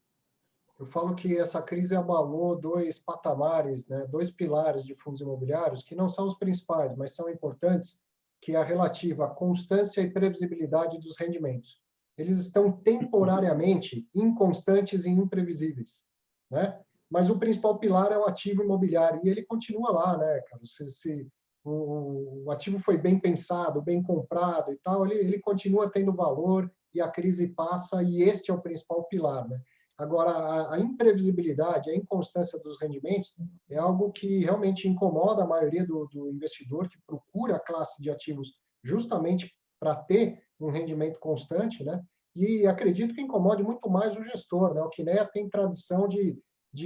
Speaker 1: Eu falo que essa crise abalou dois patamares, né, dois pilares de fundos imobiliários, que não são os principais, mas são importantes, que é a relativa à constância e previsibilidade dos rendimentos. Eles estão temporariamente inconstantes e imprevisíveis, né? Mas o principal pilar é o ativo imobiliário, e ele continua lá, né, cara? Se o ativo foi bem pensado, bem comprado e tal, ele continua tendo valor e a crise passa, e este é o principal pilar, né? Agora, a imprevisibilidade, a inconstância dos rendimentos é algo que realmente incomoda a maioria do investidor que procura a classe de ativos justamente para ter um rendimento constante, né? E acredito que incomode muito mais o gestor, né? O Kinea tem tradição de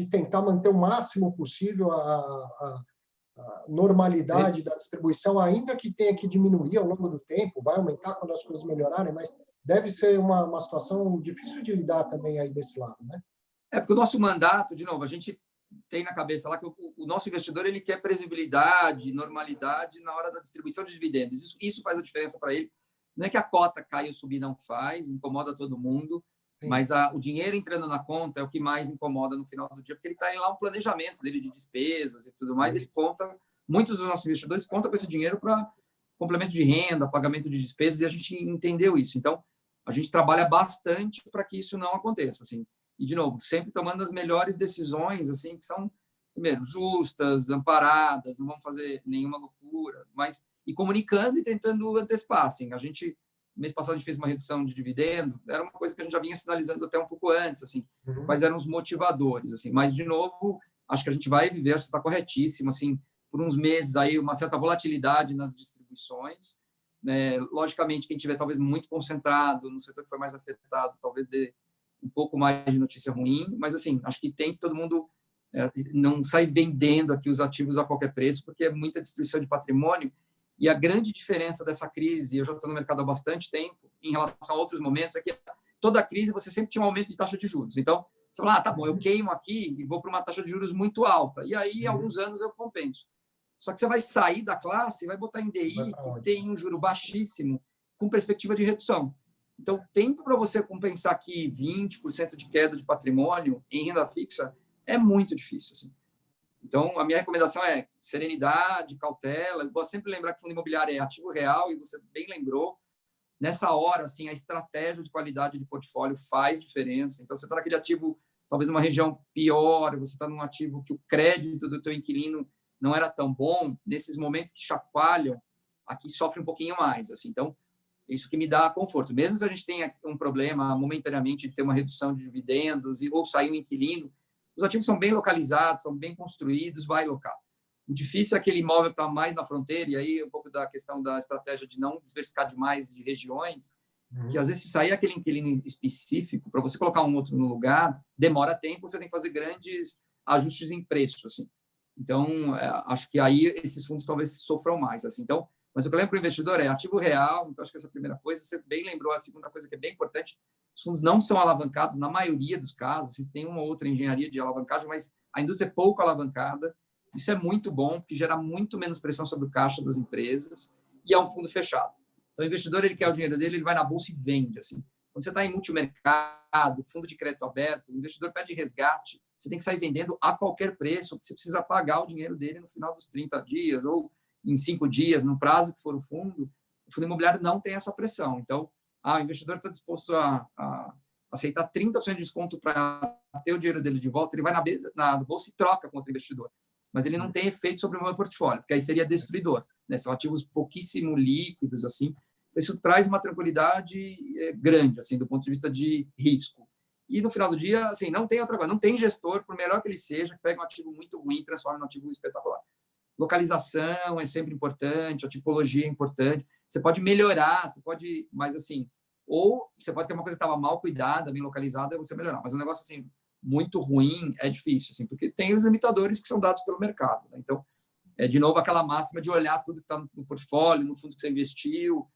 Speaker 1: tentar manter o máximo possível a normalidade da distribuição, ainda que tenha que diminuir ao longo do tempo, vai aumentar quando as coisas melhorarem, mas deve ser uma situação difícil de lidar também aí desse lado, né?
Speaker 2: Porque o nosso mandato, de novo, a gente tem na cabeça lá que o nosso investidor ele quer previsibilidade, normalidade na hora da distribuição de dividendos. Isso faz a diferença para ele. Não é que a cota cair ou subir não faz, incomoda todo mundo, sim, mas o dinheiro entrando na conta é o que mais incomoda no final do dia, porque ele está em lá um planejamento dele de despesas e tudo mais, ele conta, muitos dos nossos investidores contam com esse dinheiro para complemento de renda, pagamento de despesas, e a gente entendeu isso. Então, a gente trabalha bastante para que isso não aconteça, assim. E, de novo, sempre tomando as melhores decisões, assim, que são, primeiro, justas, amparadas, não vamos fazer nenhuma loucura, mas e comunicando e tentando antecipar, assim. A gente mês passado a gente fez uma redução de dividendo, era uma coisa que a gente já vinha sinalizando até um pouco antes, assim, quais eram os motivadores, assim, mas, de novo, acho que a gente vai viver, você está corretíssimo, assim, por uns meses aí, uma certa volatilidade nas distribuições, né? Logicamente, quem tiver talvez muito concentrado no setor que foi mais afetado, talvez dê um pouco mais de notícia ruim, mas, assim, acho que tem que todo mundo não sair vendendo aqui os ativos a qualquer preço, porque é muita destruição de patrimônio. E a grande diferença dessa crise, eu já estou no mercado há bastante tempo, em relação a outros momentos, é que toda crise você sempre tinha um aumento de taxa de juros. Então, você fala, tá bom, eu queimo aqui e vou para uma taxa de juros muito alta. E aí, em alguns anos, eu compenso. Só que você vai sair da classe e vai botar em DI, que tem um juro baixíssimo, com perspectiva de redução. Então, tempo para você compensar aqui 20% de queda de patrimônio em renda fixa é muito difícil. Assim. Então, a minha recomendação é serenidade, cautela. Eu gosto sempre de lembrar que fundo imobiliário é ativo real, e você bem lembrou. Nessa hora, assim, a estratégia de qualidade de portfólio faz diferença. Então, você está naquele ativo, talvez numa região pior, você está num ativo que o crédito do teu inquilino não era tão bom, nesses momentos que chacoalham, aqui sofre um pouquinho mais. Assim. Então, isso que me dá conforto. Mesmo se a gente tenha um problema momentaneamente de ter uma redução de dividendos ou sair um inquilino, os ativos são bem localizados, são bem construídos, vai local. O difícil é aquele imóvel que está mais na fronteira, e aí um pouco da questão da estratégia de não diversificar demais de regiões, que às vezes se sair aquele inquilino específico, para você colocar um outro no lugar, demora tempo, você tem que fazer grandes ajustes em preço. Assim. Então, acho que aí esses fundos talvez sofram mais. Assim. Então, mas o que eu lembro para o investidor é ativo real, então acho que essa é a primeira coisa. Você bem lembrou a segunda coisa que é bem importante, os fundos não são alavancados na maioria dos casos, assim, tem uma outra engenharia de alavancagem, mas a indústria é pouco alavancada. Isso é muito bom, porque gera muito menos pressão sobre o caixa das empresas e é um fundo fechado. Então, o investidor ele quer o dinheiro dele, ele vai na bolsa e vende. Assim. Quando você está em multimercado, fundo de crédito aberto, o investidor pede resgate, você tem que sair vendendo a qualquer preço, porque você precisa pagar o dinheiro dele no final dos 30 dias ou em 5 dias, no prazo que for o fundo imobiliário não tem essa pressão. Então, o investidor está disposto a aceitar 30% de desconto para ter o dinheiro dele de volta, ele vai na bolsa e troca contra o investidor. Mas ele não tem efeito sobre o meu portfólio, porque aí seria destruidor. Né? São ativos pouquíssimo líquidos, assim. Isso traz uma tranquilidade grande, assim, do ponto de vista de risco. E, no final do dia, assim, não tem outra coisa. Não tem gestor, por melhor que ele seja, que pega um ativo muito ruim e transforma em um ativo espetacular. Localização é sempre importante, a tipologia é importante. Você pode melhorar, mas assim, ou você pode ter uma coisa que estava mal cuidada, bem localizada, e você melhorar. Mas um negócio assim muito ruim é difícil, assim, porque tem os limitadores que são dados pelo mercado. Né? Então, de novo, aquela máxima de olhar tudo que está no portfólio, no fundo que você investiu.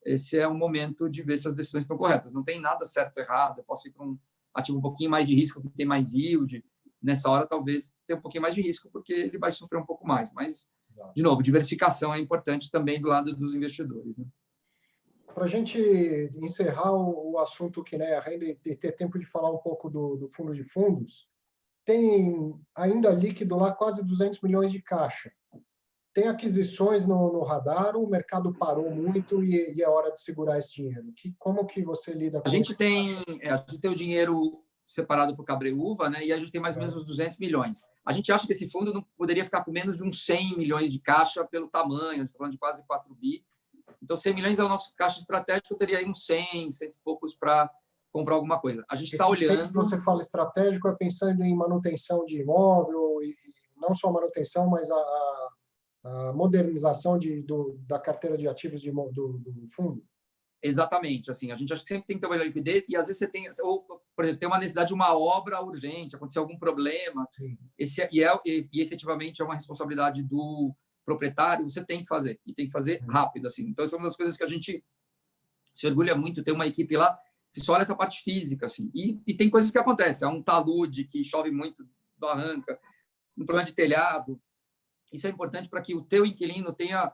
Speaker 2: Esse é o momento de ver se as decisões estão corretas. Não tem nada certo ou errado. Eu posso ir para um ativo um pouquinho mais de risco, que tem mais yield. Nessa hora, talvez, tenha um pouquinho mais de risco, porque ele vai sofrer um pouco mais. Mas, de novo, diversificação é importante também do lado dos investidores. Né?
Speaker 1: Para a gente encerrar o assunto que né, a renda e ter tempo de falar um pouco do fundo de fundos, tem ainda líquido lá quase 200 milhões de caixa. Tem aquisições no radar, o mercado parou muito e é hora de segurar esse dinheiro. Como que você lida com
Speaker 2: isso? A gente tem o dinheiro separado por cabreúva, né? E a gente tem mais ou menos uns 200 milhões. A gente acha que esse fundo não poderia ficar com menos de uns 100 milhões de caixa pelo tamanho, a gente está falando de quase 4 bi. Então, 100 milhões é o nosso caixa estratégico, eu teria aí uns 100 e poucos para comprar alguma coisa. A gente está olhando...
Speaker 1: Você fala estratégico, é pensando em manutenção de imóvel, e não só a manutenção, mas a modernização da carteira de ativos do fundo?
Speaker 2: Exatamente. Assim, a gente acha que sempre tem que trabalhar liquidez e, às vezes, você tem... Ou, por exemplo, tem uma necessidade de uma obra urgente, acontecer algum problema. E efetivamente, é uma responsabilidade do proprietário, você tem que fazer. E tem que fazer rápido. Assim. Então, essa é uma das coisas que a gente se orgulha muito. Ter uma equipe lá que só olha essa parte física. Assim. E tem coisas que acontecem. É um talude que chove muito, barranca, um problema de telhado. Isso é importante para que o teu inquilino tenha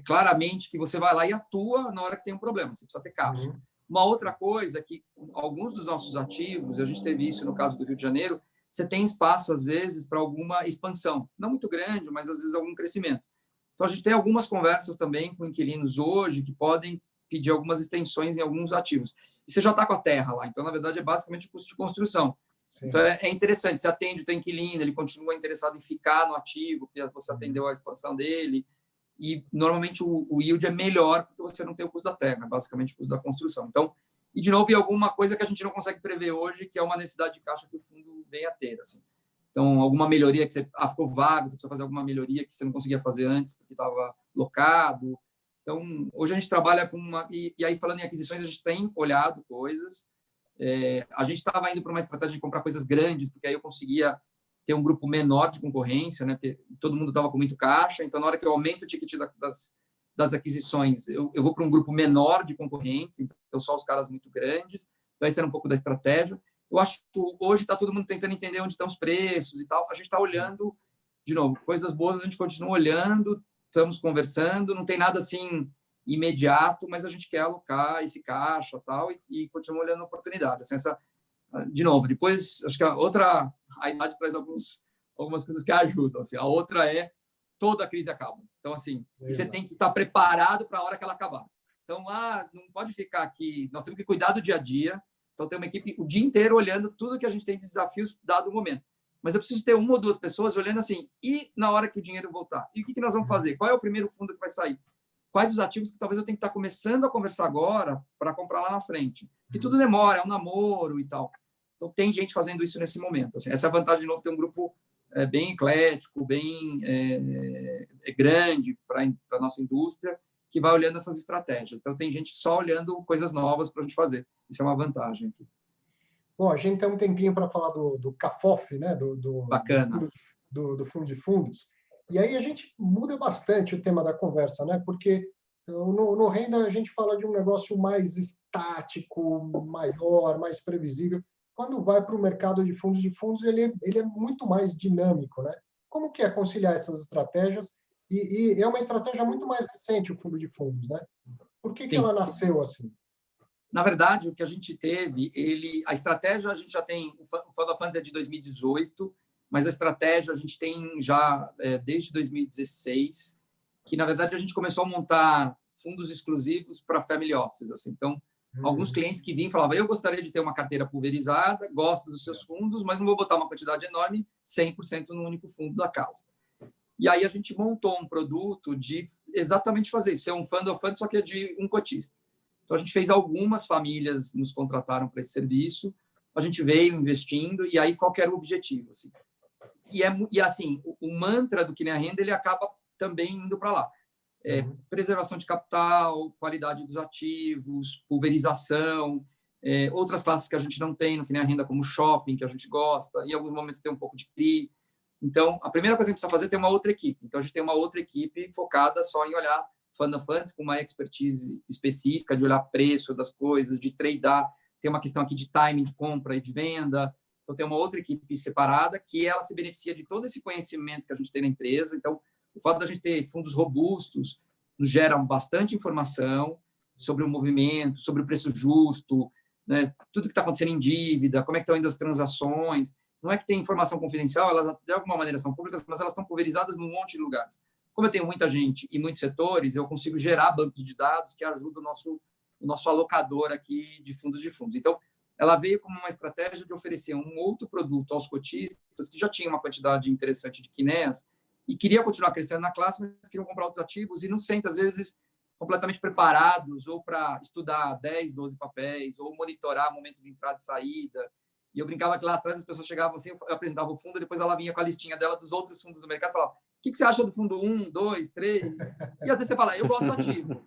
Speaker 2: claramente que você vai lá e atua na hora que tem um problema. Você precisa ter caixa. Uma outra coisa é que alguns dos nossos ativos, a gente teve isso no caso do Rio de Janeiro, você tem espaço, às vezes, para alguma expansão. Não muito grande, mas, às vezes, algum crescimento. Então, a gente tem algumas conversas também com inquilinos hoje que podem pedir algumas extensões em alguns ativos. E você já está com a terra lá. Então, na verdade, é basicamente o custo de construção. Sim. Então, é interessante. Você atende o teu inquilino, ele continua interessado em ficar no ativo, porque você atendeu a expansão dele. e normalmente o yield é melhor porque você não tem o custo da terra, basicamente o custo da construção. Então, e de novo, é alguma coisa que a gente não consegue prever hoje, que é uma necessidade de caixa que o fundo vem a ter. Assim. Então, alguma melhoria que você ficou vago, você precisa fazer alguma melhoria que você não conseguia fazer antes, porque estava locado. Então, hoje a gente trabalha com uma... E aí, falando em aquisições, a gente tem olhado coisas. A gente estava indo para uma estratégia de comprar coisas grandes, porque aí eu conseguia ter um grupo menor de concorrência, né? Porque todo mundo estava com muito caixa. Então, na hora que eu aumento o ticket das aquisições, eu vou para um grupo menor de concorrentes, então só os caras muito grandes. Vai ser um pouco da estratégia. Eu acho que hoje está todo mundo tentando entender onde estão os preços e tal. A gente está olhando, de novo, coisas boas a gente continua olhando, estamos conversando, não tem nada assim imediato, mas a gente quer alocar esse caixa tal, e continua olhando a oportunidade. Assim, de novo, depois, acho que a idade traz algumas coisas que ajudam. Assim. A outra é toda a crise acaba. Então, assim, você tem que estar preparado para a hora que ela acabar. Então, não pode ficar aqui. Nós temos que cuidar do dia a dia. Então, tem uma equipe o dia inteiro olhando tudo que a gente tem de desafios dado o momento. Mas eu preciso ter uma ou duas pessoas olhando assim, e na hora que o dinheiro voltar? E o que nós vamos fazer? Qual é o primeiro fundo que vai sair? Quais os ativos que talvez eu tenha que estar começando a conversar agora para comprar lá na frente? Porque tudo demora, é um namoro e tal. Então, tem gente fazendo isso nesse momento. Assim, essa é a vantagem, de novo, ter um grupo bem eclético, bem grande para a nossa indústria, que vai olhando essas estratégias. Então, tem gente só olhando coisas novas para a gente fazer. Isso é uma vantagem aqui.
Speaker 1: Bom, a gente tem um tempinho para falar do CAFOF, né?
Speaker 2: Bacana.
Speaker 1: Do fundo de fundos. E aí a gente muda bastante o tema da conversa, né? Porque no Renda a gente fala de um negócio mais estático, maior, mais previsível. Quando vai para o mercado de fundos, ele é muito mais dinâmico, né? Como que é conciliar essas estratégias? E é uma estratégia muito mais recente, o fundo de fundos, né? Por que ela nasceu assim?
Speaker 2: Na verdade, o que a gente teve, a estratégia a gente já tem, o Fund of Funds é de 2018, mas a estratégia a gente tem já desde 2016, que na verdade a gente começou a montar fundos exclusivos para family offices. Assim. Então, alguns clientes que vinham falavam, eu gostaria de ter uma carteira pulverizada, gosto dos seus fundos, mas não vou botar uma quantidade enorme, 100% no único fundo da casa. E aí a gente montou um produto de exatamente fazer isso, ser um Fund of Funds, só que é de um cotista. Então, a gente fez algumas famílias nos contrataram para esse serviço, a gente veio investindo, e aí qual que era o objetivo? Assim? E assim, o mantra do Que Nem a Renda, ele acaba também indo para lá. Preservação de capital, qualidade dos ativos, pulverização, outras classes que a gente não tem no Que Nem a Renda, como shopping, que a gente gosta, em alguns momentos tem um pouco de CRI. Então, a primeira coisa que a gente precisa fazer é ter uma outra equipe. Então, a gente tem uma outra equipe focada só em olhar Fund of Funds, com uma expertise específica de olhar preço das coisas, de tradear. Tem uma questão aqui de timing de compra e de venda. Então, tem uma outra equipe separada que ela se beneficia de todo esse conhecimento que a gente tem na empresa. Então, o fato da gente ter fundos robustos nos gera bastante informação sobre o movimento, sobre o preço justo, né? Tudo que está acontecendo em dívida, como é que estão indo as transações. Não é que tem informação confidencial, elas de alguma maneira são públicas, mas elas estão pulverizadas num monte de lugares. Como eu tenho muita gente e muitos setores, eu consigo gerar bancos de dados que ajudam o nosso alocador aqui de fundos. Então, ela veio como uma estratégia de oferecer um outro produto aos cotistas que já tinham uma quantidade interessante de quinés e queria continuar crescendo na classe, mas queriam comprar outros ativos e não sentem, às vezes, completamente preparados ou para estudar 10, 12 papéis ou monitorar o momento de entrada e saída. E eu brincava que lá atrás as pessoas chegavam assim, eu apresentava o fundo, depois ela vinha com a listinha dela dos outros fundos do mercado e falava, o que você acha do fundo 1, 2, 3? E às vezes você fala, eu gosto do ativo.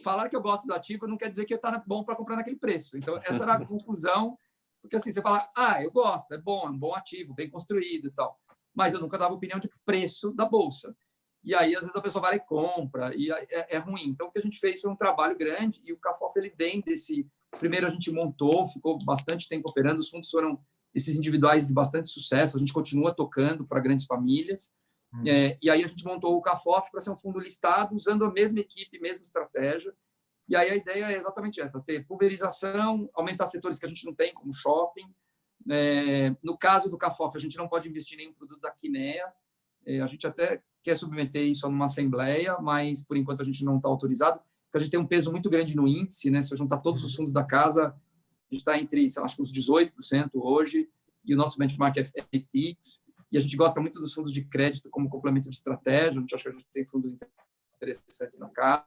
Speaker 2: Falar que eu gosto do ativo não quer dizer que está bom para comprar naquele preço. Então, essa era a confusão, porque assim, você fala, eu gosto, é um bom ativo, bem construído e tal. Mas eu nunca dava opinião de preço da bolsa. E aí, às vezes, a pessoa vai e compra, e é ruim. Então, o que a gente fez foi um trabalho grande, e o CAFOF, ele vem desse... Primeiro, a gente montou, ficou bastante tempo operando, os fundos foram esses individuais de bastante sucesso, a gente continua tocando para grandes famílias, e aí a gente montou o CAFOF para ser um fundo listado, usando a mesma equipe, mesma estratégia, e aí a ideia é exatamente essa, ter pulverização, aumentar setores que a gente não tem, como shopping. No caso do CAFOF, a gente não pode investir em nenhum produto da Kinea, a gente até quer submeter isso a uma assembleia, mas, por enquanto, a gente não está autorizado, porque a gente tem um peso muito grande no índice, né? Se eu juntar todos os fundos da casa, a gente está entre, sei lá, acho que uns 18% hoje, e o nosso benchmark é FX, e a gente gosta muito dos fundos de crédito como complemento de estratégia, a gente acha que a gente tem fundos interessantes na casa.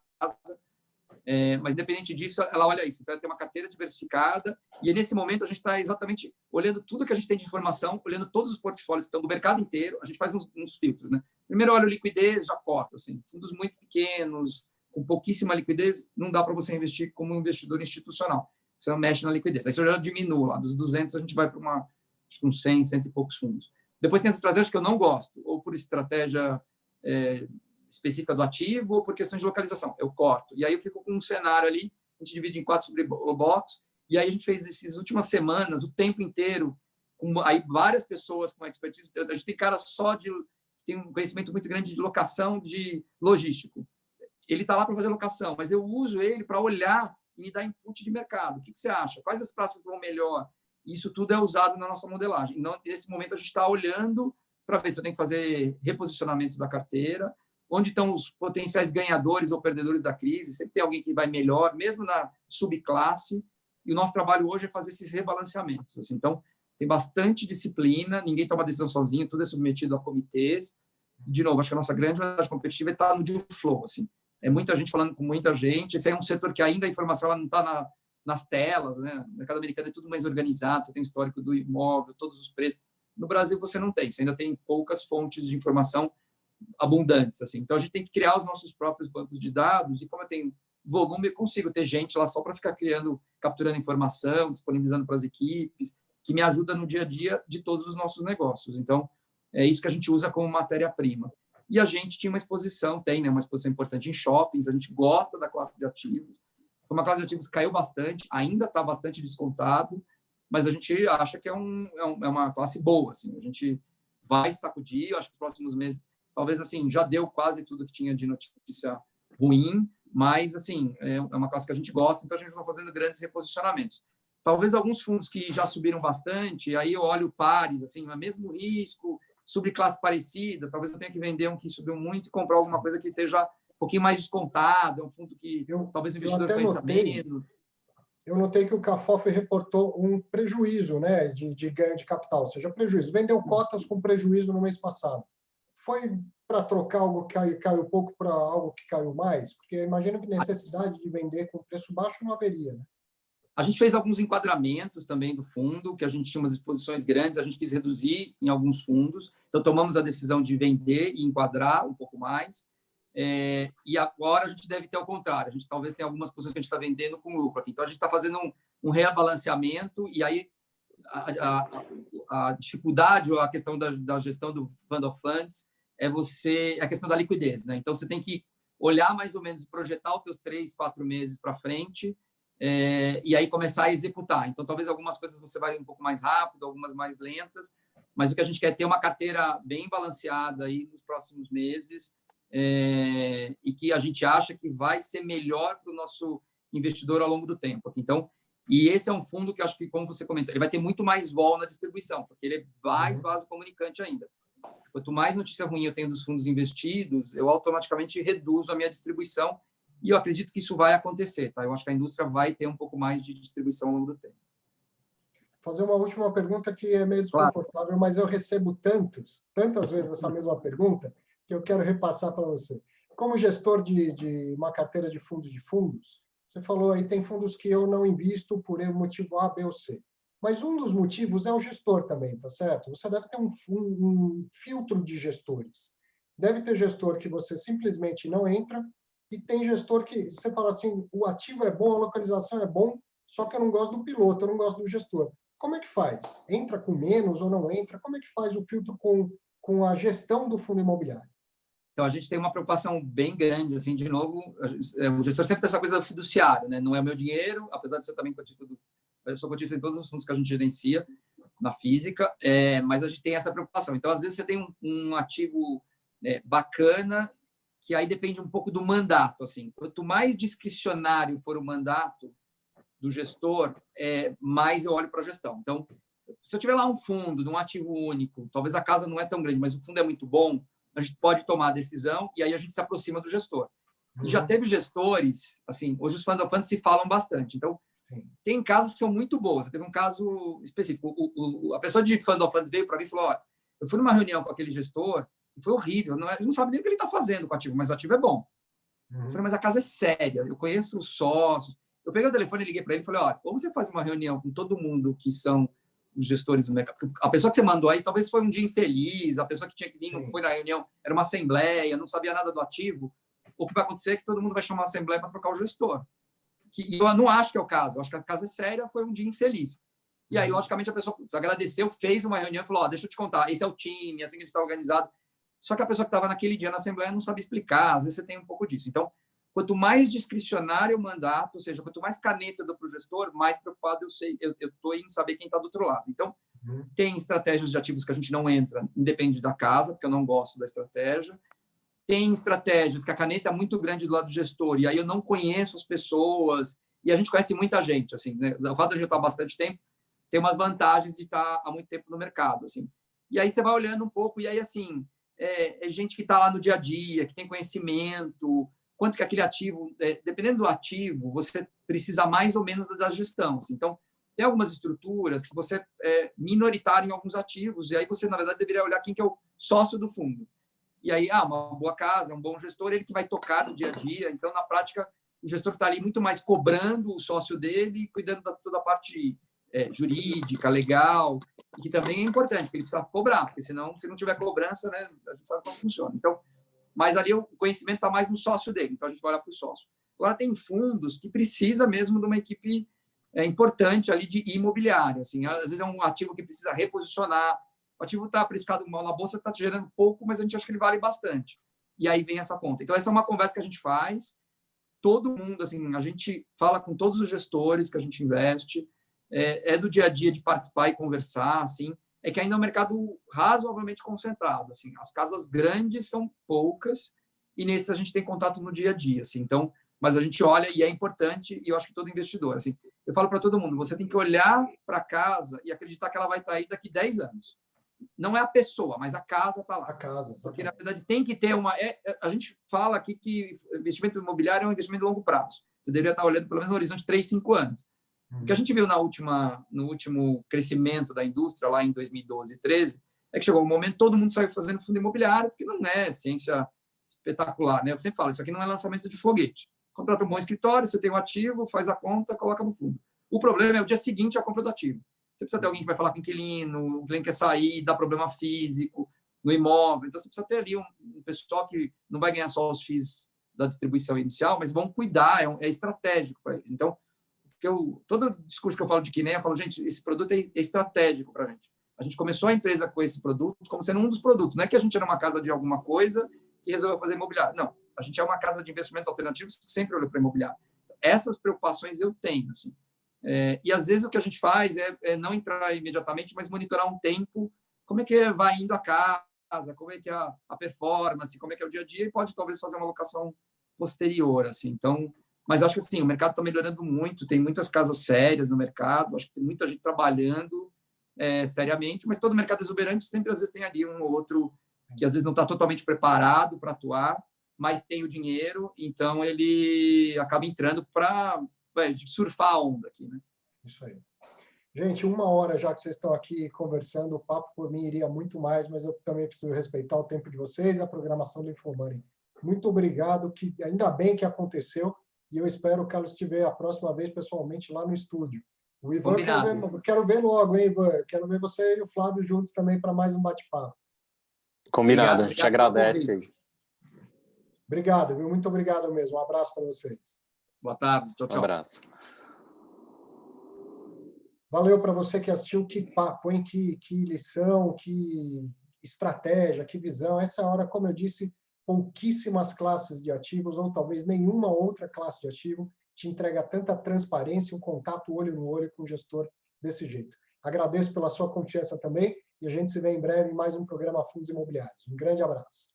Speaker 2: Mas, independente disso, ela olha isso. Então, ela tem uma carteira diversificada e, nesse momento, a gente está exatamente olhando tudo que a gente tem de informação, olhando todos os portfólios do mercado inteiro. A gente faz uns filtros, né? Primeiro, olha a liquidez, já corta. Assim, fundos muito pequenos, com pouquíssima liquidez, não dá para você investir como um investidor institucional. Você mexe na liquidez. Aí você já diminui lá. Dos 200, a gente vai para uns 100, 100 e poucos fundos. Depois tem as estratégias que eu não gosto, ou por estratégia específica do ativo, ou por questão de localização. Eu corto. E aí eu fico com um cenário ali, a gente divide em 4 subblocos, e aí a gente fez essas últimas semanas, o tempo inteiro, com aí várias pessoas com expertise. A gente tem cara só tem um conhecimento muito grande de locação de logístico. Ele está lá para fazer locação, mas eu uso ele para olhar e me dar input de mercado. O que você acha? Quais as praças vão melhor? Isso tudo é usado na nossa modelagem. Então, nesse momento, a gente está olhando para ver se eu tenho que fazer reposicionamentos da carteira, onde estão os potenciais ganhadores ou perdedores da crise, sempre tem alguém que vai melhor, mesmo na subclasse, e o nosso trabalho hoje é fazer esses rebalanceamentos. Assim. Então, tem bastante disciplina, ninguém toma decisão sozinho, tudo é submetido a comitês. De novo, acho que a nossa grande vantagem competitiva está no deal flow. Assim. É muita gente falando com muita gente, esse é um setor que ainda a informação ela não está nas telas, né? O mercado americano é tudo mais organizado, você tem o histórico do imóvel, todos os preços. No Brasil, você não tem, você ainda tem poucas fontes de informação abundantes. Assim. Então, a gente tem que criar os nossos próprios bancos de dados, e como eu tenho volume, eu consigo ter gente lá só para ficar capturando informação, disponibilizando para as equipes, que me ajuda no dia a dia de todos os nossos negócios. Então, é isso que a gente usa como matéria-prima. E a gente tinha uma exposição, uma exposição importante em shoppings, a gente gosta da classe de ativos. Foi uma classe de ativos que caiu bastante, ainda está bastante descontado, mas a gente acha que é uma classe boa. Assim, a gente vai sacudir, eu acho que nos próximos meses, talvez assim, já deu quase tudo que tinha de notícia ruim, mas assim, é uma classe que a gente gosta, então a gente está fazendo grandes reposicionamentos. Talvez alguns fundos que já subiram bastante, aí eu olho pares, assim, o mesmo risco, subclasse parecida, talvez eu tenha que vender um que subiu muito e comprar alguma coisa que esteja um pouquinho mais descontado, é um fundo que talvez o investidor conheça menos.
Speaker 1: Eu notei que o Cafof reportou um prejuízo, né, de ganho de capital, ou seja, prejuízo. Vendeu cotas com prejuízo no mês passado. Foi para trocar algo que caiu pouco para algo que caiu mais? Porque eu imagino que necessidade de vender com preço baixo não haveria, né?
Speaker 2: A gente fez alguns enquadramentos também do fundo, que a gente tinha umas exposições grandes, a gente quis reduzir em alguns fundos, então tomamos a decisão de vender e enquadrar um pouco mais, e agora a gente deve ter ao contrário, a gente talvez tenha algumas posições que a gente está vendendo com lucro aqui, então a gente está fazendo um rebalanceamento, e aí a dificuldade ou a questão da gestão do Fund of Funds é a questão da liquidez, né? Então você tem que olhar mais ou menos, projetar os teus 3, 4 meses para frente, e aí começar a executar. Então, talvez algumas coisas você vai um pouco mais rápido, algumas mais lentas, mas o que a gente quer é ter uma carteira bem balanceada aí nos próximos meses, e que a gente acha que vai ser melhor para o nosso investidor ao longo do tempo. Então, e esse é um fundo que acho que, como você comentou, ele vai ter muito mais vol na distribuição, porque ele é mais vaso-comunicante ainda. Quanto mais notícia ruim eu tenho dos fundos investidos, eu automaticamente reduzo a minha distribuição. E eu acredito que isso vai acontecer, tá? Eu acho que a indústria vai ter um pouco mais de distribuição ao longo do tempo.
Speaker 1: Fazer uma última pergunta que é meio desconfortável, claro. Mas eu recebo tantas vezes essa mesma pergunta, que eu quero repassar para você. Como gestor de uma carteira de fundos, você falou aí, tem fundos que eu não invisto por motivo A, B ou C. Mas um dos motivos é o gestor também, tá certo? Você deve ter um filtro de gestores. Deve ter gestor que você simplesmente não entra, e tem gestor que você fala assim, o ativo é bom, a localização é bom, só que eu não gosto do piloto, eu não gosto do gestor. Como é que faz? Entra com menos ou não entra? Como é que faz o filtro com a gestão do fundo imobiliário?
Speaker 2: Então, a gente tem uma preocupação bem grande, assim, de novo, o gestor sempre tem essa coisa do fiduciário, né? Não é meu dinheiro, apesar de ser também cotista eu sou cotista em todos os fundos que a gente gerencia na física, mas a gente tem essa preocupação. Então, às vezes, você tem um ativo bacana, que aí depende um pouco do mandato. Assim. Quanto mais discricionário for o mandato do gestor, mais eu olho para a gestão. Então, se eu tiver lá um fundo de um ativo único, talvez a casa não é tão grande, mas o fundo é muito bom, a gente pode tomar a decisão e aí a gente se aproxima do gestor. E já teve gestores, assim, hoje os fund of funds se falam bastante. Então, tem casos que são muito boas. Teve um caso específico. A pessoa de fund of funds veio para mim e falou, olha, eu fui numa reunião com aquele gestor, foi horrível. Ele não sabe nem o que ele está fazendo com o ativo, mas o ativo é bom. Eu falei, mas a casa é séria, eu conheço os sócios. Eu peguei o telefone e liguei para ele e falei, olha, ou você faz uma reunião com todo mundo que são os gestores do mercado. A pessoa que você mandou aí talvez foi um dia infeliz, a pessoa que tinha que vir não foi na reunião, era uma assembleia, não sabia nada do ativo. O que vai acontecer é que todo mundo vai chamar uma assembleia para trocar o gestor. E eu não acho que é o caso. Eu acho que a casa é séria, foi um dia infeliz. E aí, logicamente, a pessoa agradeceu, fez uma reunião e falou, deixa eu te contar, esse é o time, assim que a gente está organizado. Só que a pessoa que estava naquele dia na assembleia não sabia explicar, às vezes você tem um pouco disso. Então, quanto mais discricionário o mandato, ou seja, quanto mais caneta eu dou para o gestor, mais preocupado eu estou em saber quem está do outro lado. Então, tem estratégias de ativos que a gente não entra, independe da casa, porque eu não gosto da estratégia. Tem estratégias que a caneta é muito grande do lado do gestor, e aí eu não conheço as pessoas, e a gente conhece muita gente, assim, né? O fato de eu estar há bastante tempo tem umas vantagens de estar há muito tempo no mercado, assim. E aí você vai olhando um pouco, e aí, assim, é gente que está lá no dia a dia, que tem conhecimento, quanto que aquele ativo, dependendo do ativo, você precisa mais ou menos da gestão, assim. Então, tem algumas estruturas que você é minoritário em alguns ativos, e aí você, na verdade, deveria olhar quem que é o sócio do fundo. E aí, uma boa casa, um bom gestor, ele que vai tocar no dia a dia. Então, na prática, o gestor está ali muito mais cobrando o sócio dele, cuidando da toda a parte jurídica, legal, e que também é importante, porque ele precisa cobrar, porque senão, se não tiver cobrança, né, a gente sabe como funciona. Então, mas ali o conhecimento está mais no sócio dele, então a gente vai olhar para o sócio. Agora, tem fundos que precisa mesmo de uma equipe importante ali de imobiliário. Assim, às vezes é um ativo que precisa reposicionar. O ativo está precificado mal na bolsa, está te gerando pouco, mas a gente acha que ele vale bastante. E aí vem essa conta. Então, essa é uma conversa que a gente faz. Todo mundo, assim, a gente fala com todos os gestores que a gente investe, do dia a dia de participar e conversar, assim. É que ainda é um mercado razoavelmente concentrado. Assim, as casas grandes são poucas e nesses a gente tem contato no dia a dia. Assim, então, mas a gente olha e é importante, e eu acho que todo investidor, assim, eu falo para todo mundo, você tem que olhar para a casa e acreditar que ela vai estar aí daqui 10 anos. Não é a pessoa, mas a casa está lá.
Speaker 1: A casa,
Speaker 2: porque, na verdade, tem que ter uma... a gente fala aqui que investimento imobiliário é um investimento de longo prazo. Você deveria estar olhando pelo menos no horizonte de 3, 5 anos. O que a gente viu no último crescimento da indústria, lá em 2012 e 2013, é que chegou um momento todo mundo saiu fazendo fundo imobiliário, porque não é ciência espetacular, né? Eu sempre falo, isso aqui não é lançamento de foguete. Contrata um bom escritório, você tem um ativo, faz a conta, coloca no fundo. O problema é o dia seguinte à compra do ativo. Você precisa ter alguém que vai falar com o inquilino, o cliente quer sair, dá problema físico no imóvel. Então, você precisa ter ali um pessoal que não vai ganhar só os FIIs da distribuição inicial, mas vão cuidar, é estratégico para eles. Então, todo discurso que eu falo de Kinea, eu falo, gente, esse produto é estratégico para a gente. A gente começou a empresa com esse produto como sendo um dos produtos. Não é que a gente era uma casa de alguma coisa que resolveu fazer imobiliário. Não, a gente é uma casa de investimentos alternativos que sempre olhou para imobiliário. Essas preocupações eu tenho, assim. E às vezes o que a gente faz é não entrar imediatamente, mas monitorar um tempo, como é que vai indo a casa, como é que é a performance, como é que é o dia a dia, e pode talvez fazer uma alocação posterior, assim. Então, mas acho que assim, o mercado está melhorando muito, tem muitas casas sérias no mercado, acho que tem muita gente trabalhando seriamente, mas todo mercado exuberante sempre às vezes tem ali um ou outro que às vezes não está totalmente preparado para atuar, mas tem o dinheiro, então ele acaba entrando para surfar a onda aqui, né?
Speaker 1: Isso aí. Gente, 1 hora já que vocês estão aqui conversando, o papo por mim iria muito mais, mas eu também preciso respeitar o tempo de vocês e a programação do InfoMoney. Muito obrigado, que ainda bem que aconteceu, e eu espero, Carlos, te ver a próxima vez pessoalmente lá no estúdio. O Ivan, quero ver logo, hein, Ivan? Quero ver você e o Flávio juntos também para mais um bate-papo.
Speaker 3: Combinado, a gente agradece aí.
Speaker 1: Obrigado, viu? Muito obrigado mesmo. Um abraço para vocês.
Speaker 2: Boa tarde. Tchau, tchau.
Speaker 3: Um abraço.
Speaker 1: Valeu para você que assistiu. Que papo, hein? Que lição, que estratégia, que visão. Essa hora, como eu disse, pouquíssimas classes de ativos, ou talvez nenhuma outra classe de ativo, te entrega tanta transparência, um contato olho no olho com o gestor desse jeito. Agradeço pela sua confiança também, e a gente se vê em breve em mais um programa Fundos Imobiliários. Um grande abraço.